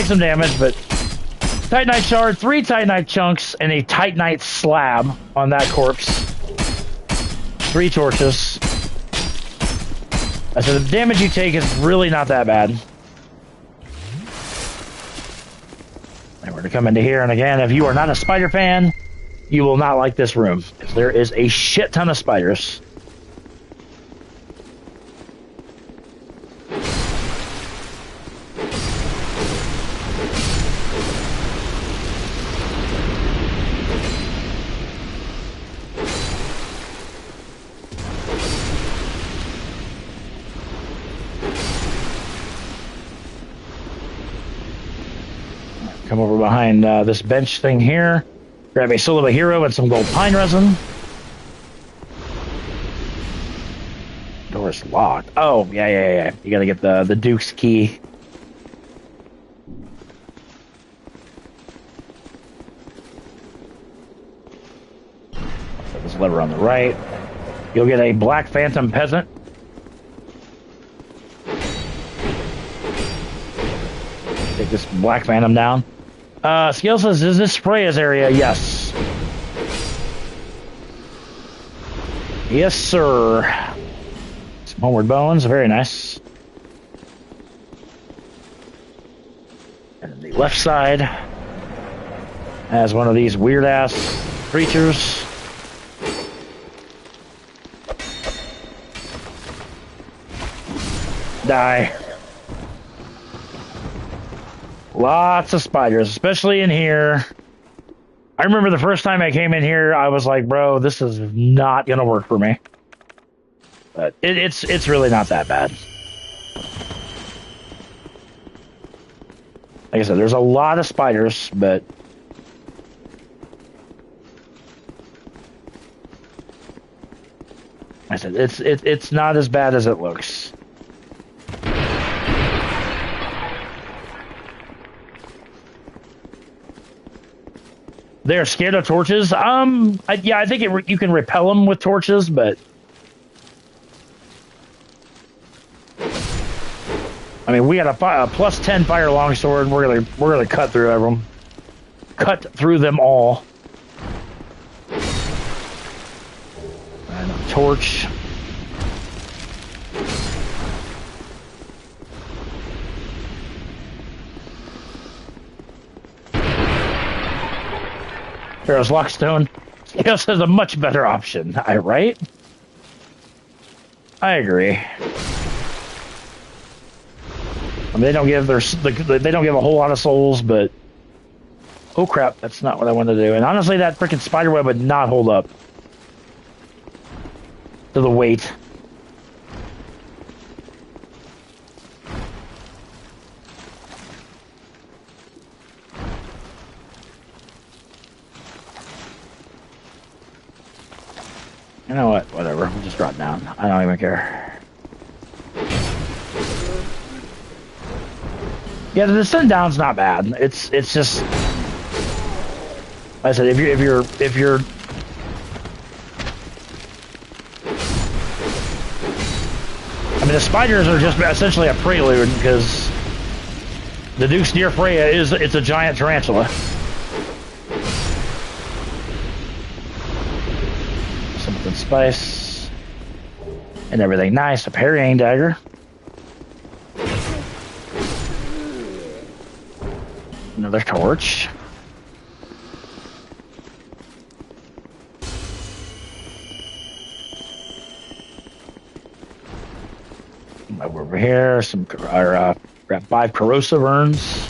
some damage, but Titanite shard, 3 Titanite chunks, and a Titanite slab on that corpse. 3 torches. So the damage you take is really not that bad. And we're gonna come into here, and again, if you are not a spider fan, you will not like this room. There is a shit ton of spiders. Come over behind this bench thing here. Grab a Soul of a Hero and some gold pine resin. Door's locked. Oh, yeah. You gotta get the Duke's key. Set this lever on the right. You'll get a Black Phantom Peasant. Take this Black Phantom down. Scale says, is this Freya's area? Yes. Yes, sir. Some homeward bones. Very nice. And the left side has one of these weird-ass creatures. Die. Lots of spiders, especially in here. I remember the first time I came in here, I was like, bro, this is not going to work for me. But it's really not that bad. Like I said, there's a lot of spiders, but I said it's not as bad as it looks. They're scared of torches. Yeah, I think you can repel them with torches, but I mean, we got a plus 10 fire longsword. We're gonna cut through them, all. And a torch. Pharaoh's Lockstone. Chaos is a much better option. Right? I agree. I mean, they don't give a whole lot of souls, but oh crap, that's not what I wanted to do. And honestly, that freaking spiderweb would not hold up to the weight. You know what? Whatever. We'll just drop down. I don't even care. Yeah, the descent down's not bad. It's just, like I said, if you're I mean, the spiders are just essentially a prelude because the Duke's Deer Freya it's a giant tarantula. Something spice and everything nice. A parrying dagger. Another torch. Over here, got 5 corrosive urns.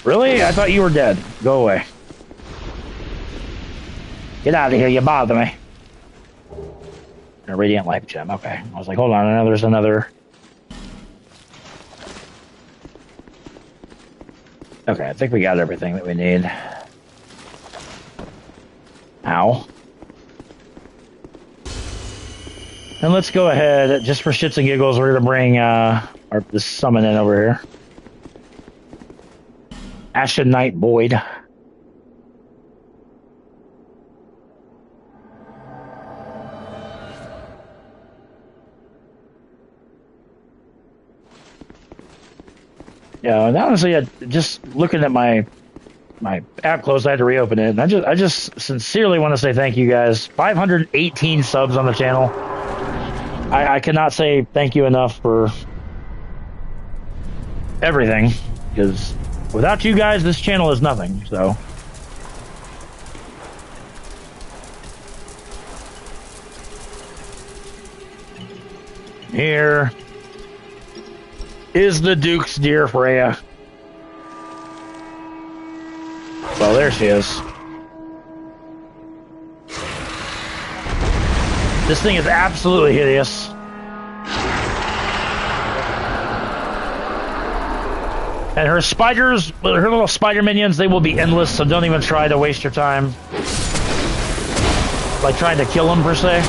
Really? I thought you were dead. Go away. Get out of here, you bother me. A radiant life gem. Okay. I was like, hold on, I know there's another. Okay, I think we got everything that we need. Ow. And let's go ahead, just for shits and giggles, we're going to bring this summon in over here. Ashen Knight Boyd. Yeah, and honestly, just looking at my app closed, I had to reopen it, and I just sincerely want to say thank you guys. 518 subs on the channel. I cannot say thank you enough for everything, because without you guys, this channel is nothing, so. Here is the Duke's Deer Freya. Well, there she is. This thing is absolutely hideous. And her spiders, her little spider minions, they will be endless, so don't even try to waste your time. Like trying to kill them, per se.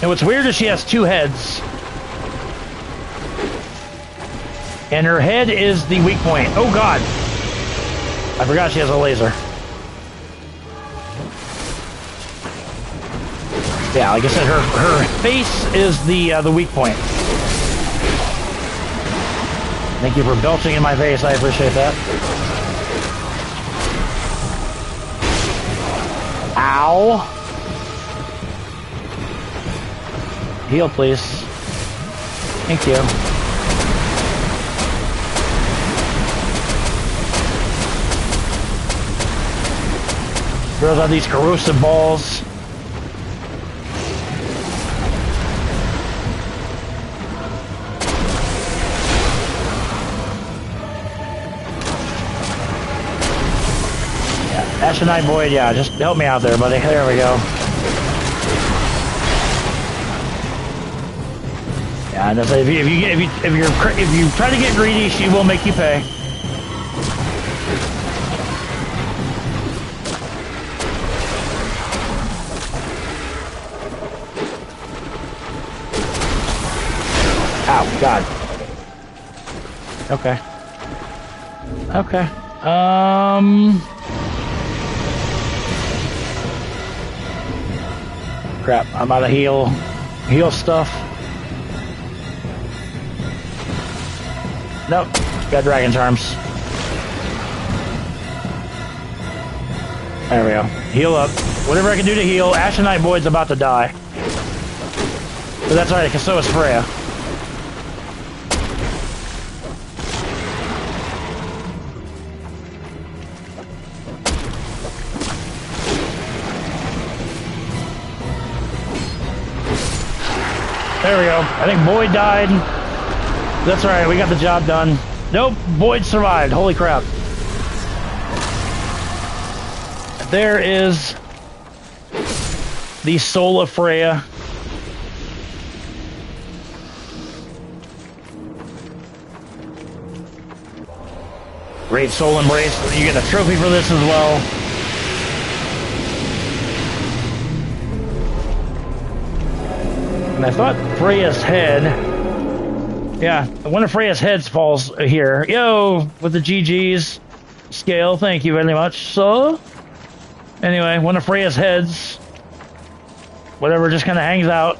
And what's weird is she has 2 heads. And her head is the weak point. Oh god! I forgot she has a laser. Yeah, like I said, her face is the weak point. Thank you for belching in my face. I appreciate that. Ow. Heal, please. Thank you. Throws out these corrosive balls. Ashenite Void, yeah, just help me out there, buddy. There we go. Yeah, and if you try to get greedy, she will make you pay. Ow, God. Okay. Okay. Crap, I'm out of heal stuff. Nope, got dragon charms. There we go. Heal up. Whatever I can do to heal. Ashenite Void's about to die. But that's alright, because so is Freya. There we go. I think Boyd died. That's all right. We got the job done. Nope. Boyd survived. Holy crap. There is the soul of Freya. Great soul embrace. You get a trophy for this as well. And I thought Freya's head... Yeah, one of Freya's heads falls here. Yo, with the GG's scale, thank you very much. So, anyway, one of Freya's heads, whatever, just kind of hangs out.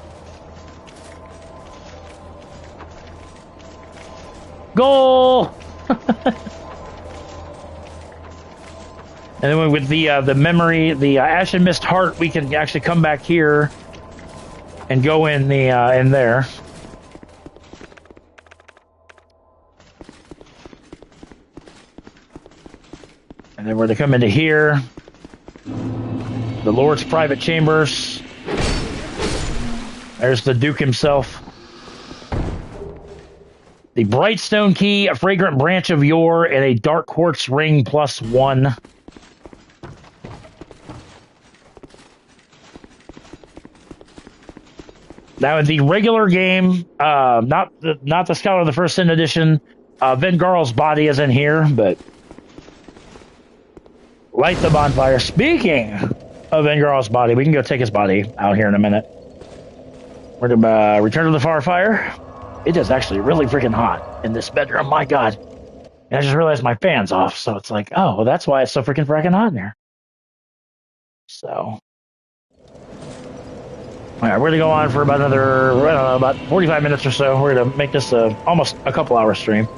Goal! And then with the memory, the Ashen Mist Heart, we can actually come back here and go in the in there. And then we're to come into here. The Lord's private chambers. There's the Duke himself. The Brightstone Key, a Fragrant Branch of Yore, and a Dark Quartz Ring +1. Now, in the regular game, not the Scholar of the First Sin edition, Vengarl's body is in here, but light the bonfire. Speaking of Vengarl's body, we can go take his body out here in a minute. We're going to return to the far fire. It is actually really freaking hot in this bedroom. My God. And I just realized my fan's off, so it's like, oh, well, that's why it's so freaking hot in there. So... All right, we're going to go on for about another, I don't know, about 45 minutes or so. We're going to make this almost a couple-hour stream.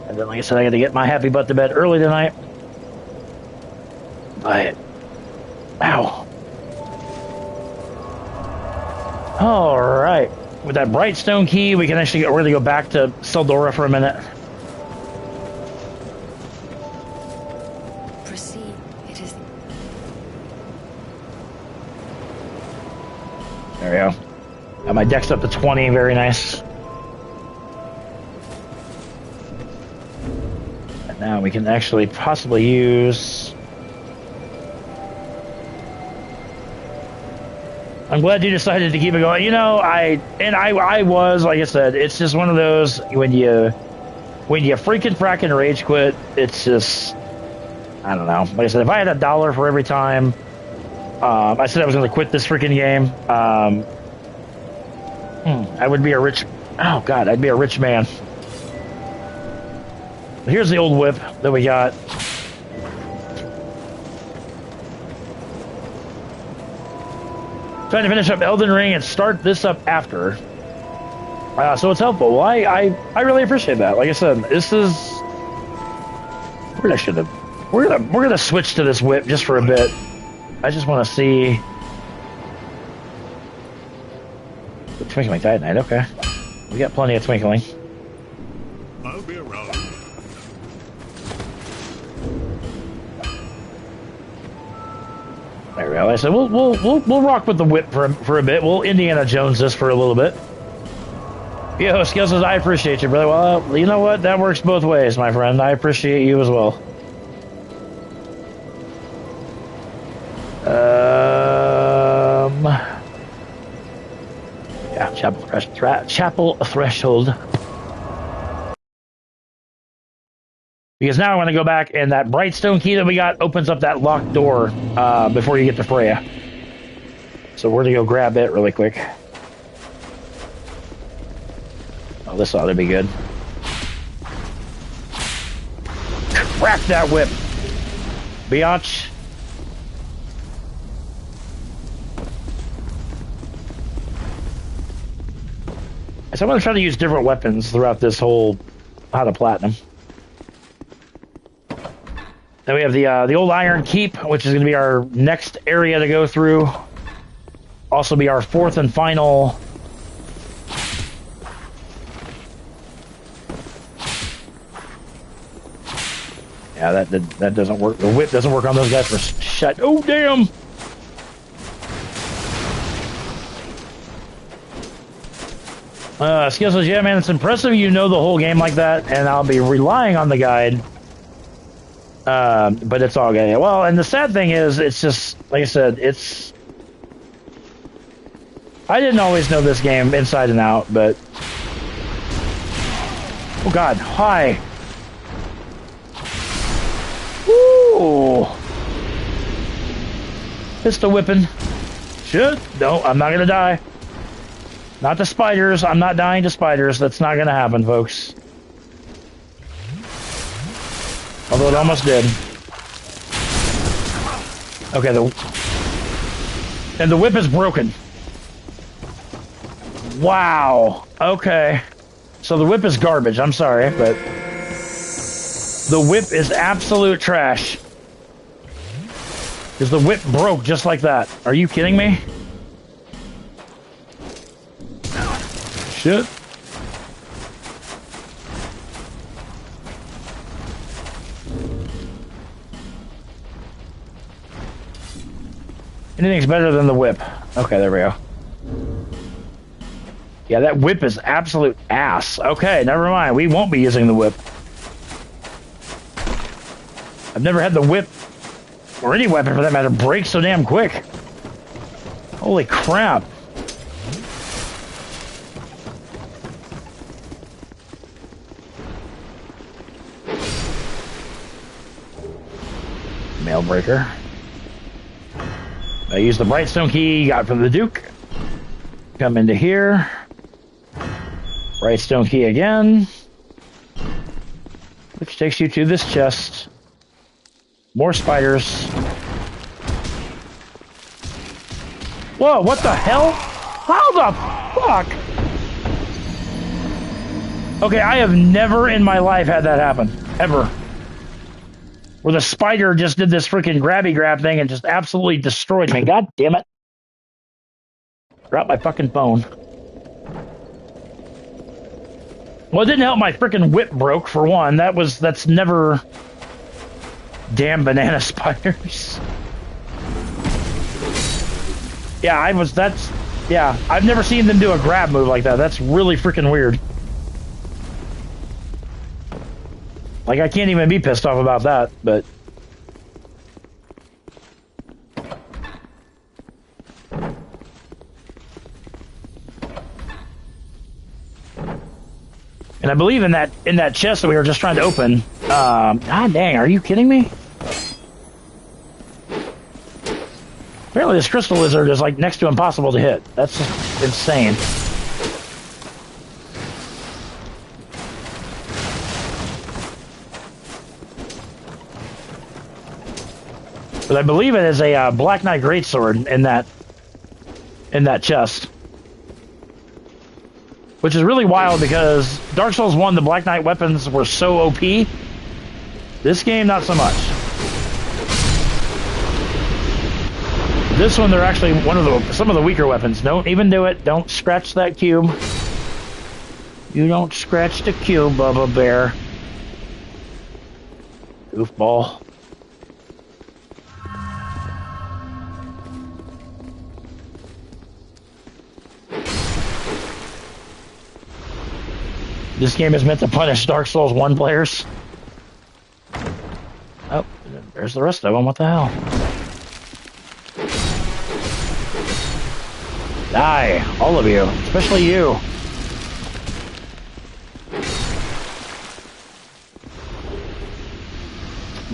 And then, like I said, I got to get my happy butt to bed early tonight. But, ow. All right. With that Brightstone Key, we can actually we're going to go back to Seldora for a minute. Proceed. It is... There we go. Got my dex up to 20. Very nice. And now we can actually possibly use... I'm glad you decided to keep it going. You know, I was, like I said, it's just one of those, when you freaking fracking rage quit, it's just, I don't know. Like I said, if I had $1 for every time I said I was going to quit this freaking game, I would be a rich... Oh, God, I'd be a rich man. Here's the old whip that we got. Trying to finish up Elden Ring and start this up after. So it's helpful. Well, I really appreciate that. Like I said, this is where I should have. We're gonna switch to this whip just for a bit. I just want to see. Twinkling Titanite. Okay, we got plenty of twinkling. I'll be around. There we go. Like I said we'll rock with the whip for a bit. We'll Indiana Jones this for a little bit. Yo, Skills says, I appreciate you, brother. Well, you know what? That works both ways, my friend. I appreciate you as well. Yeah, Chapel Threshold. Because now I want to go back, and that Brightstone key that we got opens up that locked door before you get to Freya. So we're going to go grab it really quick. Oh, this ought to be good. Crack that whip, biatch. So I'm going to try to use different weapons throughout this whole Pot of Platinum. Then we have the old Iron Keep, which is going to be our next area to go through. Also be our fourth and final. Yeah, that doesn't work. The whip doesn't work on those guys for shit. Oh, damn! Skill says, yeah, man, it's impressive you know the whole game like that, and I'll be relying on the guide. But it's all good. Well, and the sad thing is, it's just, like I said, it's... I didn't always know this game inside and out, but... Oh, God. Hi. Ooh. Pistol whipping. Shit. No, I'm not gonna die. Not to spiders. I'm not dying to spiders. That's not gonna happen, folks. Although it almost did. Okay, and the whip is broken. Wow. Okay. So the whip is garbage. I'm sorry, but the whip is absolute trash. Because the whip broke just like that. Are you kidding me? Shit. Anything's better than the whip. Okay, there we go. Yeah, that whip is absolute ass. Okay, never mind. We won't be using the whip. I've never had the whip, or any weapon for that matter, break so damn quick. Holy crap. Mail breaker. I use the Brightstone key got from the Duke. Come into here. Brightstone key again. Which takes you to this chest. More spiders. Whoa, what the hell? How the fuck? Okay, I have never in my life had that happen. Ever. Where the spider just did this freaking grabby grab thing and just absolutely destroyed me. God damn it. Dropped my fucking phone. Well, it didn't help my freaking whip broke, for one. That's never... Damn banana spiders. Yeah, I've never seen them do a grab move like that. That's really freaking weird. Like, I can't even be pissed off about that, but... And I believe in that chest that we were just trying to open. God dang, are you kidding me? Apparently this crystal lizard is like next to impossible to hit. That's just insane. But I believe it is a Black Knight greatsword in that chest. which is really wild because Dark Souls 1, the Black Knight weapons were so OP. This game, not so much. This one, they're actually some of the weaker weapons. Don't even do it. Don't scratch that cube. You don't scratch the cube, Bubba Bear. Goofball. This game is meant to punish Dark Souls 1 players. Oh, there's the rest of them. What the hell? Die, all of you, especially you.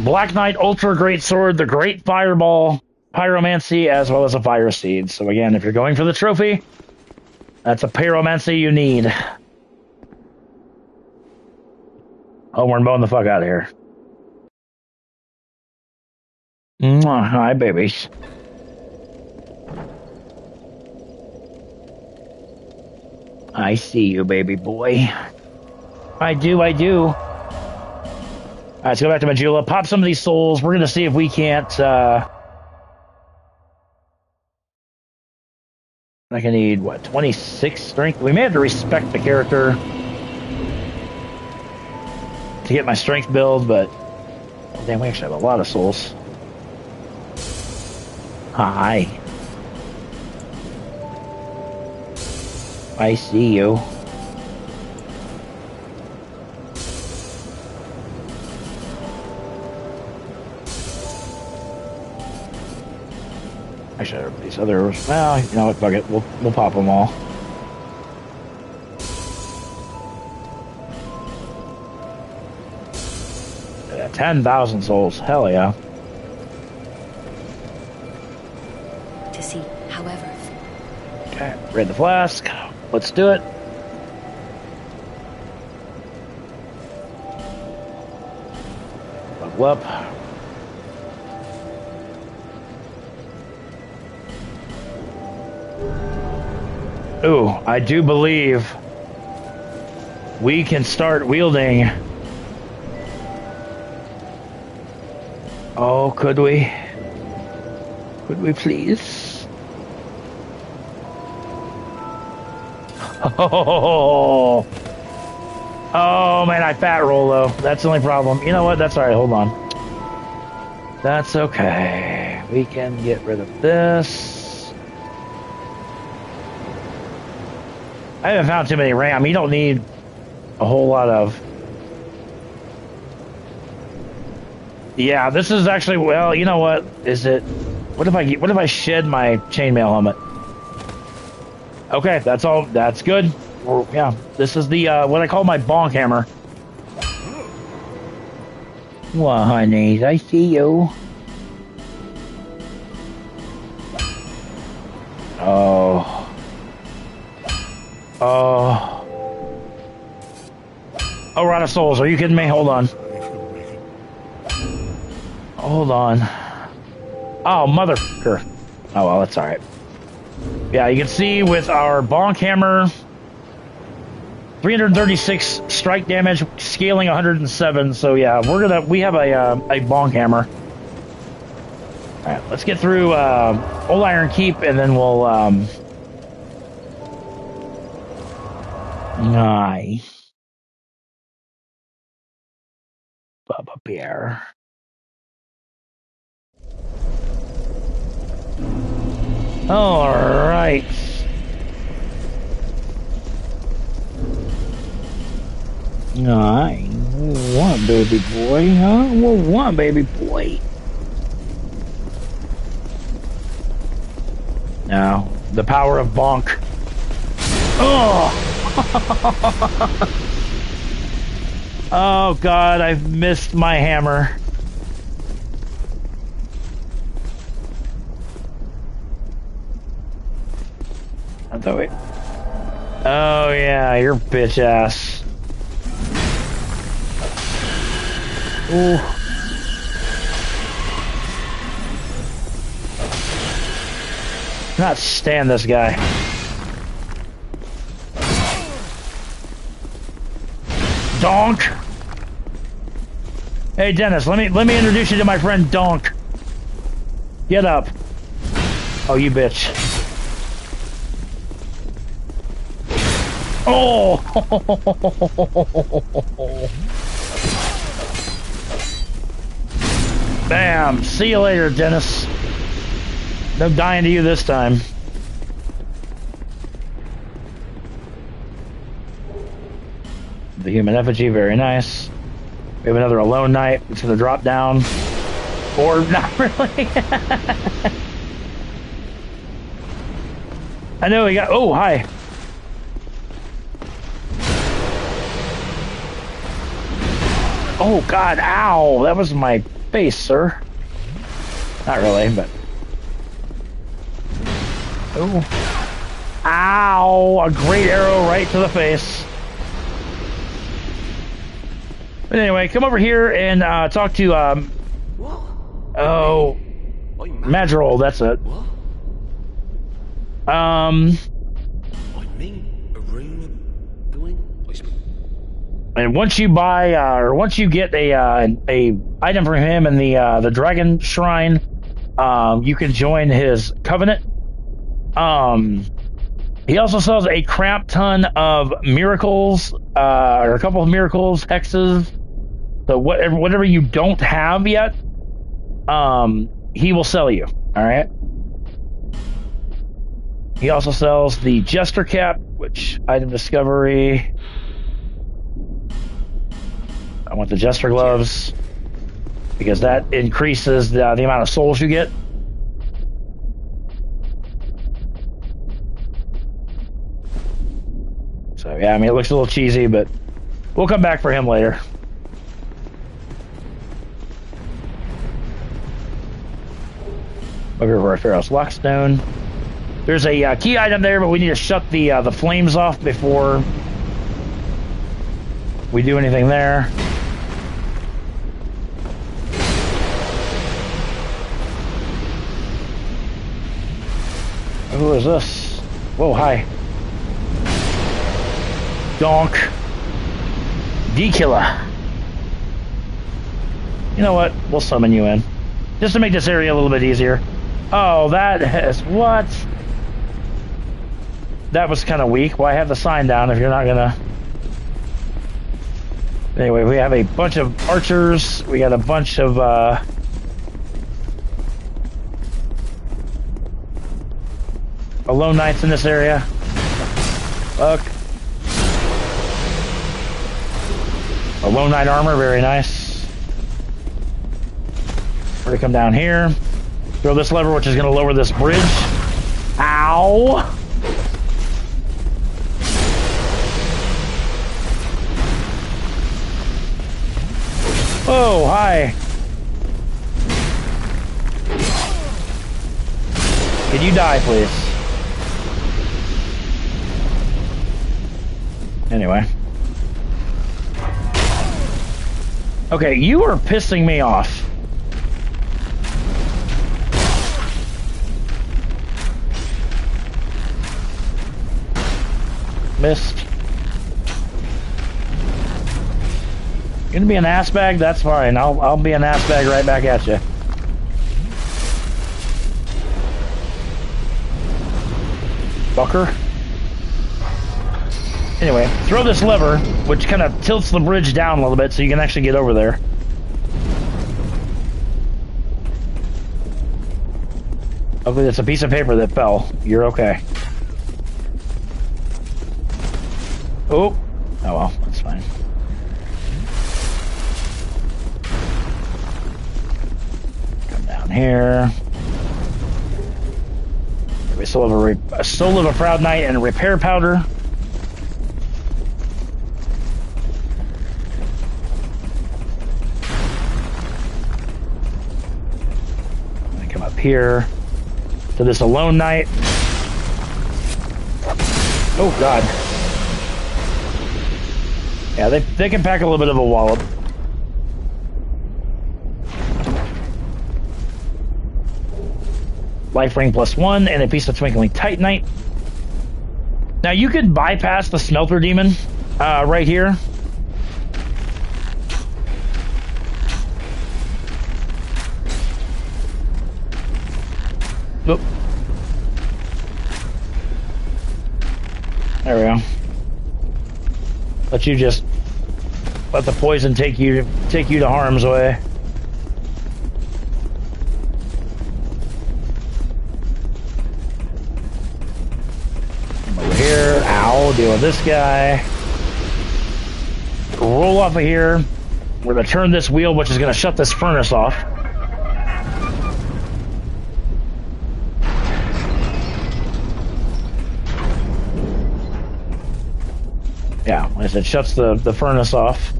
Black Knight Ultra Great Sword, the Great Fireball, Pyromancy, as well as a Fire Seed. So again, if you're going for the trophy, that's a Pyromancy you need. Oh, we're bowing the fuck out of here. Mwah, hi, babies. I see you, baby boy. I do. Alright, let's go back to Majula. Pop some of these souls. We're going to see if we can't... I can need, what, 26 strength? We may have to respect the character to get my strength build, but... Damn, we actually have a lot of souls. Hi. I see you. Actually, these others. Well, you know what? Fuck it. We'll pop them all. Yeah, 10,000 souls. Hell yeah. To see, however. Okay, raid the flask. Let's do it. Level up. Ooh, I do believe we can start wielding. Oh, could we? Could we please? Oh, oh man, I fat roll though. That's the only problem. You know what? That's alright. Hold on. That's okay. We can get rid of this. I haven't found too many RAM. You don't need a whole lot of. Yeah, this is actually, well, you know what? Is it? What if I shed my chainmail helmet? Okay, that's all. That's good. Yeah, this is the what I call my bonk hammer. Well, honeys, I see you. Oh. Oh. Oh, we're out of souls. Are you kidding me? Hold on. Hold on. Oh, motherfucker. Oh, well, that's alright. Yeah, you can see with our bonk hammer, 336 strike damage, scaling 107. So yeah, we have a bonk hammer. All right, let's get through Old Iron Keep, and then we'll nice. Bubba Bear. All right. I want baby boy, huh? What baby boy? Now, the power of bonk. Oh! Oh God, I've missed my hammer. Oh yeah, your bitch ass. Ooh. Not stand this guy. Donk. Hey Dennis, let me introduce you to my friend Donk. Get up. Oh, you bitch. Oh. Bam. See you later, Dennis. No dying to you this time. The human effigy, very nice. We have another alone night. It's gonna drop down. Or not really. I know we got. Oh, hi. Oh God! Ow! That was my face, sir. Not really, but. Oh. Ow! A great arrow right to the face. But anyway, come over here and talk to What? oh, I Madrigal. That's it. What? Um. I mean, a room doing. And once you buy, or once you get a item from him in the Dragon Shrine, you can join his covenant. He also sells a crap ton of miracles, or a couple of miracles, hexes. So whatever you don't have yet, he will sell you. All right. He also sells the Jester Cap, which item discovery. I want the Jester Gloves because that increases the amount of souls you get. So yeah, I mean it looks a little cheesy, but we'll come back for him later. Over here, Pharaoh's Lockstone. There's a key item there, but we need to shut the flames off before we do anything there. Who is this? Whoa, hi. Donk. D-Killer. You know what? We'll summon you in. Just to make this area a little bit easier. Oh, that is... What? That was kind of weak. Why have the sign down if you're not gonna... Anyway, we have a bunch of archers. We got a bunch of, alone knights in this area. Look. Alone knight armor, very nice. We're gonna come down here. Throw this lever, which is gonna lower this bridge. Ow! Oh, hi. Can you die, please? Anyway. Okay, you are pissing me off. Missed. You're gonna be an ass bag? That's fine. I'll be an ass bag right back at you. Fucker. Anyway, throw this lever, which kind of tilts the bridge down a little bit so you can actually get over there. Hopefully it's a piece of paper that fell. You're okay. Oh. Oh well, that's fine. Come down here. We still have a Soul of a Proud Knight and a repair powder. I come up here to this alone knight. Oh God. Yeah, they can pack a little bit of a wallop. Life ring +1 and a piece of twinkling titanite. Now you could bypass the smelter demon right here. Oop. There we go. Let you just let the poison take you to harm's way. Come over here. Ow, deal with this guy. Roll off of here. We're gonna turn this wheel, which is gonna shut this furnace off. Yeah, like I said, shuts the furnace off.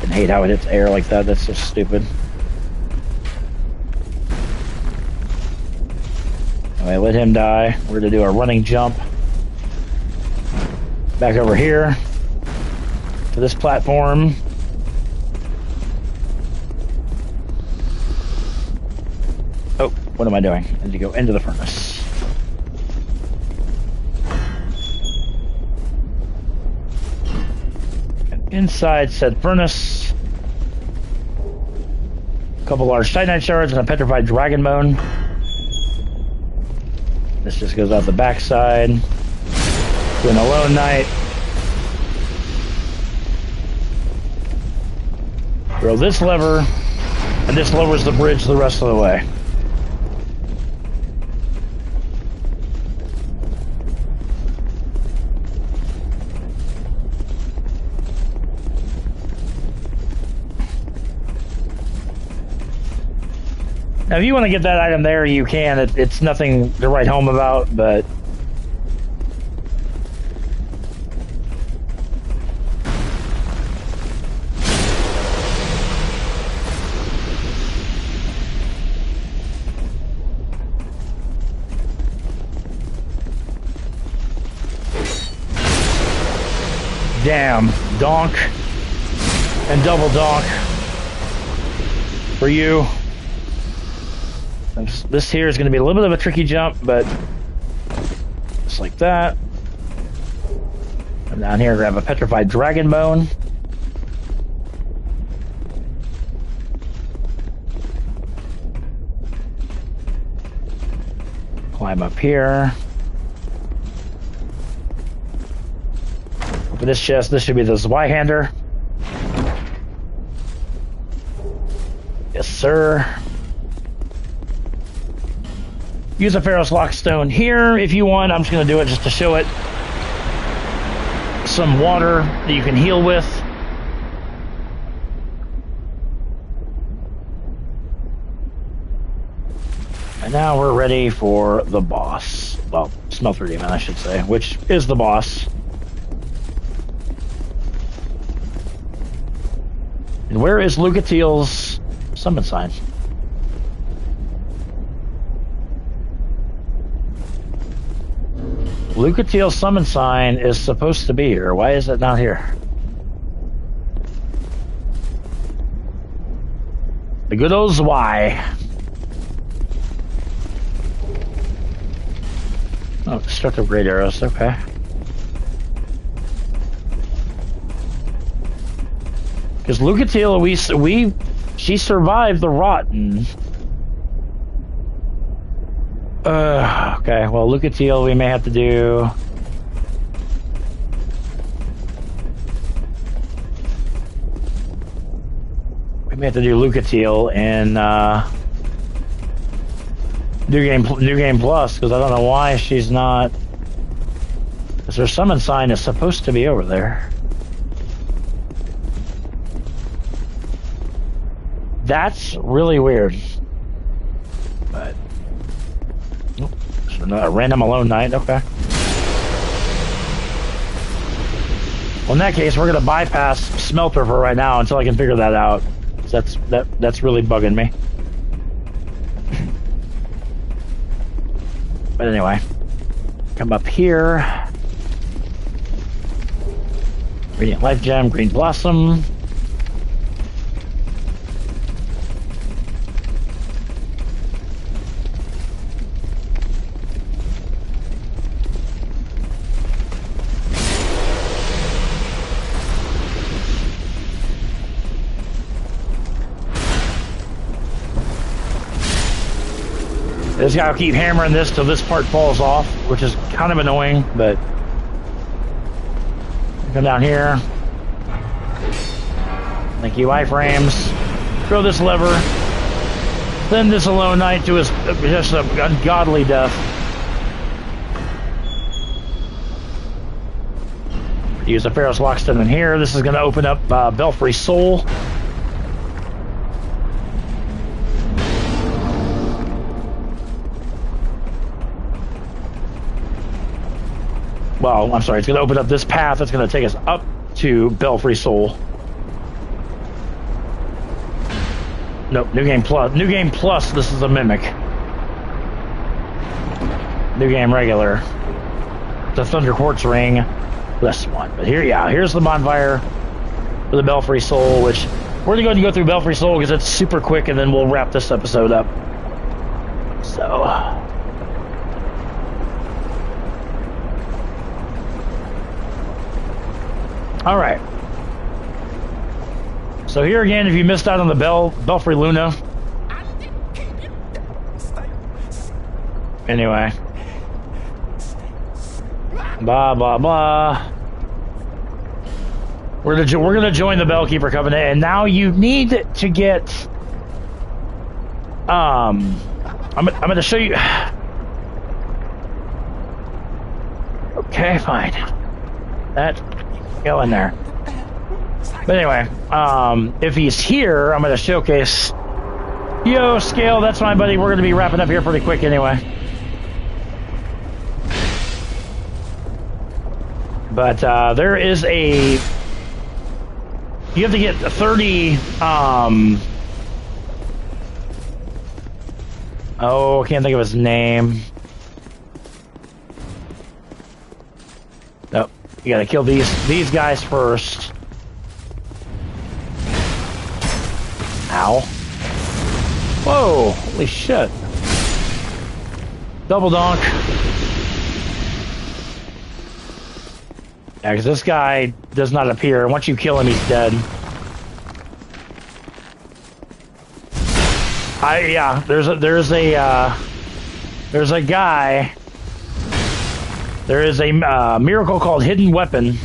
I hate how it hits air like that. That's so stupid. Anyway, let him die. We're gonna do a running jump back over here to this platform. Oh, what am I doing? I need to go into the furnace. And inside said furnace, a couple large titanite shards and a petrified dragon bone. This just goes out the backside to an alone knight. Throw this lever, and this lowers the bridge the rest of the way. Now, if you want to get that item there, you can. It's nothing to write home about, but... Damn, donk and double donk for you. This here is going to be a little bit of a tricky jump, but just like that. Come down here, grab a petrified dragon bone. Climb up here. For this chest, this should be the Zweihander. Yes, sir. Use a Pharaoh's Lockstone here if you want. I'm just going to do it just to show it. Some water that you can heal with. And now we're ready for the boss. Well, Smelter Demon, I should say, which is the boss. And where is Lucatiel's summon sign? Lucatiel's summon sign is supposed to be here. Why is it not here? The good old Zwei. Oh, destructive great arrows. Okay. Because Lucatiel, she survived the rotten. Okay, well, Lucatiel, we may have to do... We may have to do Lucatiel in, New Game Plus, because I don't know why she's not... Because her summon sign is supposed to be over there. That's really weird. But... Oh, so a random alone night, okay. Well, in that case, we're going to bypass Smelter for right now until I can figure that out. That's really bugging me. But anyway, come up here. Radiant Life Gem, Green Blossom. This guy will keep hammering this till this part falls off, which is kind of annoying, but... Come down here. Thank you, iframes. Throw this lever. Send this Alone Knight to his just a ungodly death. Use a Pharaoh's Lockstone in here. This is going to open up Belfry Soul. Well, I'm sorry, it's going to open up this path that's going to take us up to Belfry Soul. Nope, New Game Plus. New Game Plus, this is a Mimic. New Game Regular. The Thunder Quartz Ring. This one. But here, yeah, here's the bonfire for the Belfry Soul, which we're going to go ahead and go through Belfry Soul because it's super quick, and then we'll wrap this episode up. So... All right. So here again, if you missed out on the Belfry Luna. Anyway. Blah, blah, blah. We're gonna join the Bellkeeper Covenant, and now you need to get... I'm gonna show you... Okay, fine. That... Go in there. But anyway, if he's here, I'm going to showcase. Yo, Scale, that's fine, buddy. We're going to be wrapping up here pretty quick anyway. But there is a... You have to get 30... Oh, I can't think of his name. Nope. You gotta kill these guys first. Ow. Whoa, holy shit. Double donk. Yeah, because this guy does not appear. Once you kill him, he's dead. Yeah, there's a guy. There is a miracle called Hidden Weapon,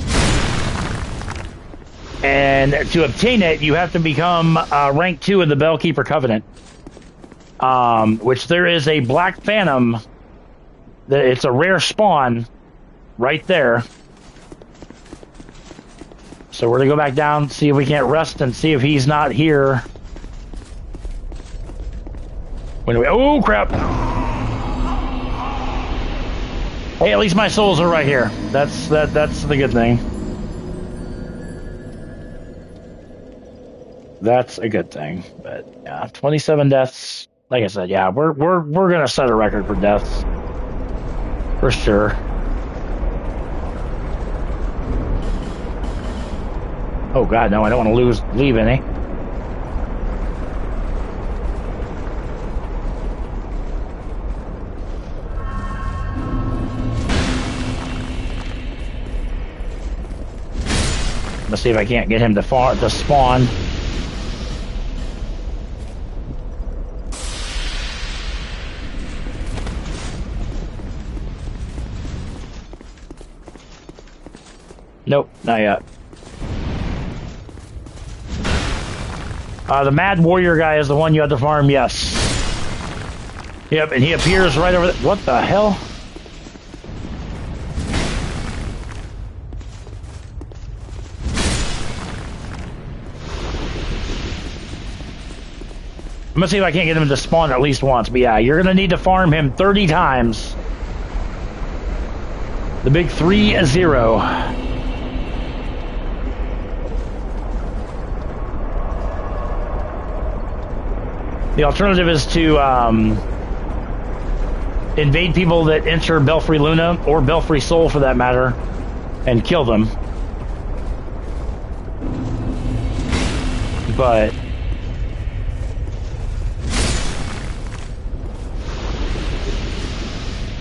and to obtain it, you have to become rank 2 in the Bellkeeper Covenant. Which there is a Black Phantom. It's a rare spawn, right there. So we're gonna go back down, see if we can't rest, and see if he's not here. Oh crap! Hey, at least my souls are right here. That's the good thing. That's a good thing. But yeah, 27 deaths. Like I said, yeah, we're gonna set a record for deaths. For sure. Oh god, no, I don't want to leave any. Let's see if I can't get him to spawn. Nope, not yet. The Mad Warrior guy is the one you have to farm, yes. Yep, and he appears right over there. What the hell? I'm gonna see if I can't get him to spawn at least once, but yeah, you're gonna need to farm him 30 times. The big 3-0. The alternative is to invade people that enter Belfry Luna, or Belfry Soul for that matter, and kill them. But...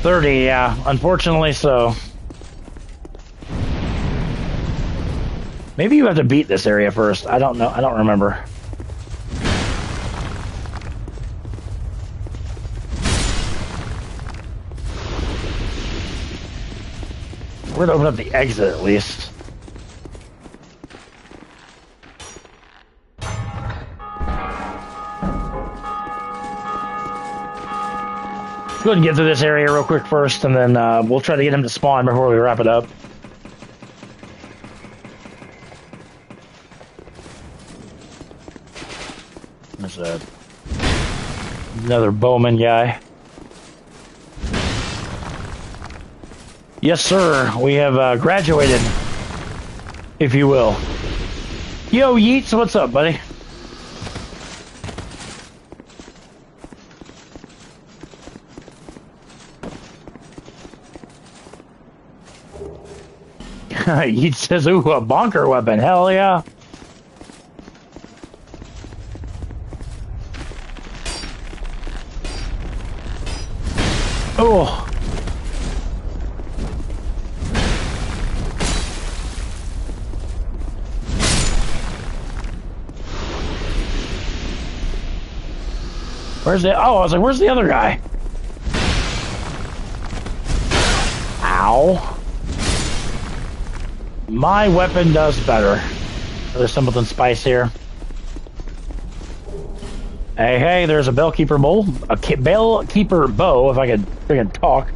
$30, yeah, unfortunately so. Maybe you have to beat this area first. I don't know. I don't remember. We're gonna open up the exit at least. Let's go ahead and get through this area real quick first, and then we'll try to get him to spawn before we wrap it up. There's another bowman guy. Yes, sir. We have graduated, if you will. Yo, Yeats, what's up, buddy? Yeats says, ooh, a bonker weapon. Hell yeah. Oh. Where's the... Oh, I was like, where's the other guy? Ow. My weapon does better. There's something spice here. Hey, hey, there's a bellkeeper bowl. A bellkeeper bow, if I could friggin' talk.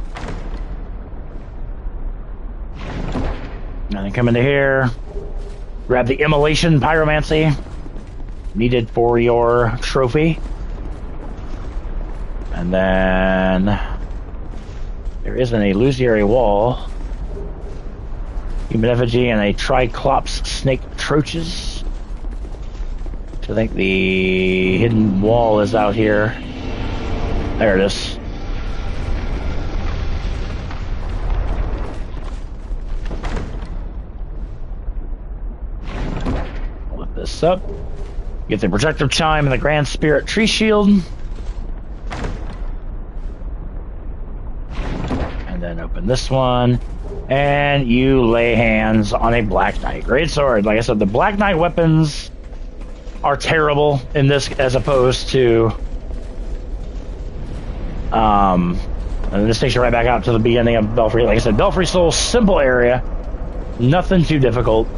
And then come into here. Grab the immolation pyromancy. Needed for your trophy. And then... there is an illusory wall. Human effigy and a triclops snake troches. I think the hidden wall is out here. There it is. Lift this up. Get the protective chime and the grand spirit tree shield. And then open this one. And you lay hands on a Black Knight. Great sword. Like I said, the Black Knight weapons are terrible in this as opposed to and this takes you right back out to the beginning of Belfry. Like I said, Belfry Soul, simple area, nothing too difficult.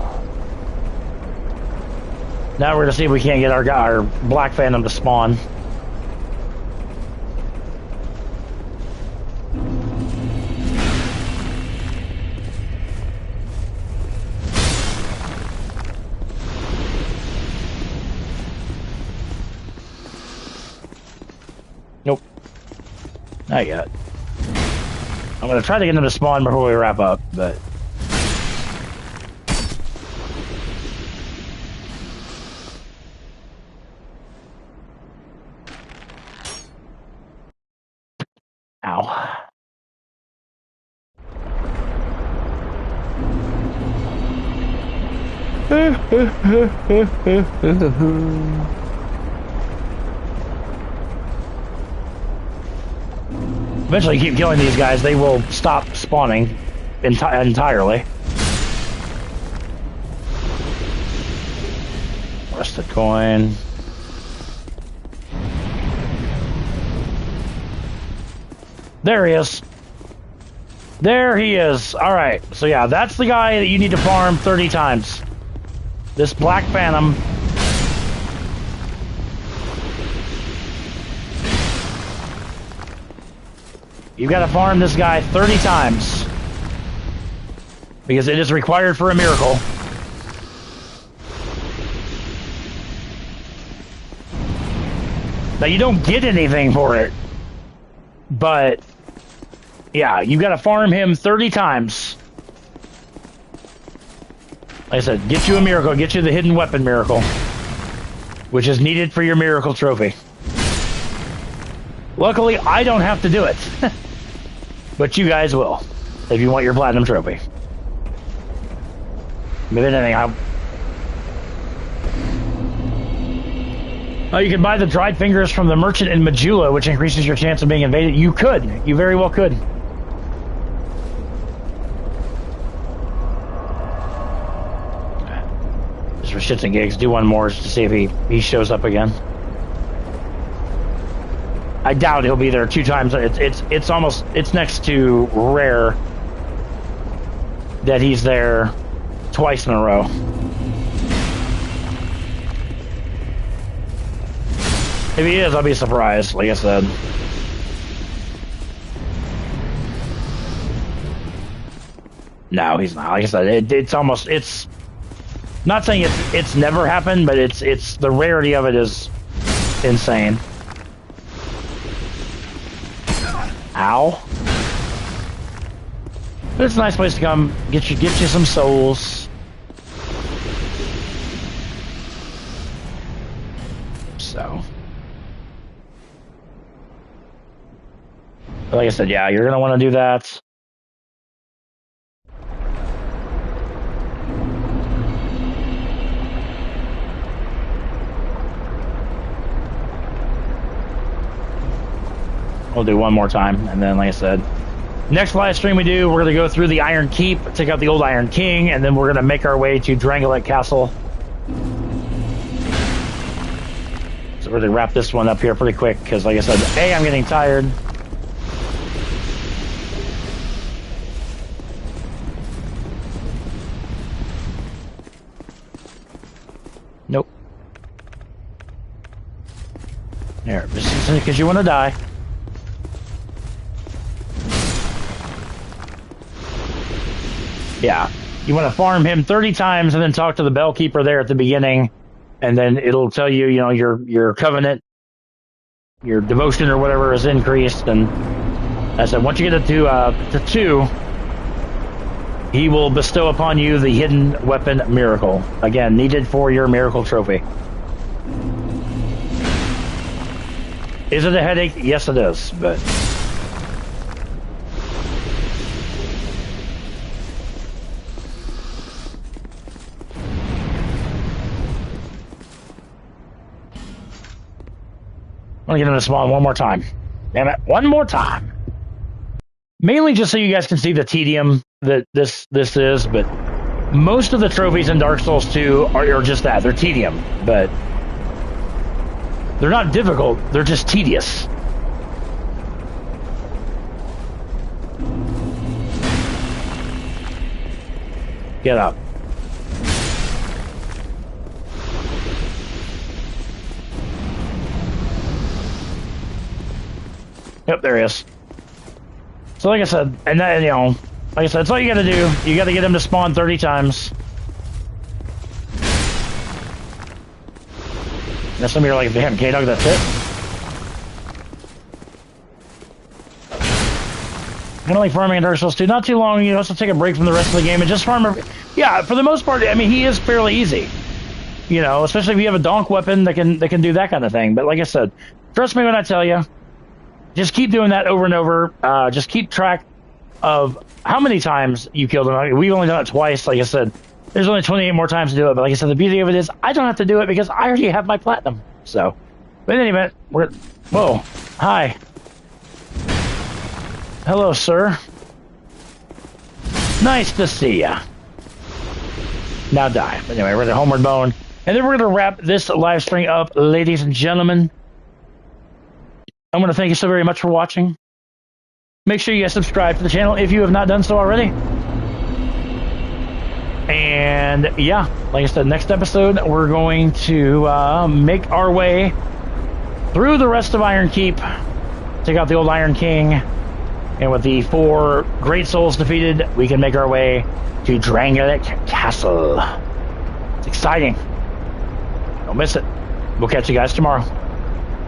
Now we're gonna see if we can't get our Black Phantom to spawn. Nope. Not yet. I'm gonna try to get them to spawn before we wrap up, but... Ow. Eventually keep killing these guys, they will stop spawning entirely. Rusted coin. There he is. There he is. Alright, so yeah, that's the guy that you need to farm 30 times. This Black Phantom. You've got to farm this guy 30 times. Because it is required for a miracle. Now, you don't get anything for it. But, yeah, you've got to farm him 30 times. Like I said, get you a miracle. Get you the hidden weapon miracle. Which is needed for your miracle trophy. Luckily, I don't have to do it. But you guys will. If you want your platinum trophy. Maybe anything. You can buy the dried fingers from the merchant in Majula, which increases your chance of being invaded. You could. You very well could. Just for shits and gigs, do one more just to see if he shows up again. I doubt he'll be there 2 times. It's next to rare that he's there twice in a row. If he is, I'll be surprised, like I said. No, he's not. Like I said, it's not saying it's never happened, but it's the rarity of it is insane. Ow. But it's a nice place to come, get you some souls. So, but like I said, yeah, you're gonna want to do that. We'll do one more time, and then, like I said, next live stream we do, we're going to go through the Iron Keep, take out the old Iron King, and then we're going to make our way to Drangalek Castle. So we're going to wrap this one up here pretty quick, because like I said, A, I'm getting tired. Nope. There, just because you want to die. Yeah, you want to farm him 30 times and then talk to the Bellkeeper there at the beginning, and then it'll tell you, you know, your covenant, your devotion or whatever is increased. And as I said, once you get it to 2, he will bestow upon you the hidden weapon miracle. Again, needed for your miracle trophy. Is it a headache? Yes, it is, but... I'm gonna get him to spawn one more time. Damn it, one more time. Mainly just so you guys can see the tedium that this is, but most of the trophies in Dark Souls 2 are just that. They're tedium, but they're not difficult, they're just tedious. Get up. Yep, there he is. So like I said, and that, you know, like I said, that's all you gotta do. You gotta get him to spawn 30 times. Now some of you are like, damn, K-Dog, that's it? Kind of like farming in Dark Souls 2. Not too long, you also take a break from the rest of the game and just farm. Yeah, for the most part, I mean, he is fairly easy. You know, especially if you have a donk weapon that can do that kind of thing. But like I said, trust me when I tell you, just keep doing that over and over. Just keep track of how many times you killed him. I mean, we've only done it twice. Like I said, there's only 28 more times to do it. But like I said, the beauty of it is I don't have to do it because I already have my platinum. So, but in any event, whoa, hi. Hello, sir. Nice to see ya. Now die. But anyway, we're at the Homeward Bone. And then we're going to wrap this live stream up, ladies and gentlemen. I'm going to thank you so very much for watching. Make sure you guys subscribe to the channel if you have not done so already. And yeah, like I said, next episode, we're going to make our way through the rest of Iron Keep. Take out the old Iron King. And with the 4 great souls defeated, we can make our way to Drangalek Castle. It's exciting. Don't miss it. We'll catch you guys tomorrow.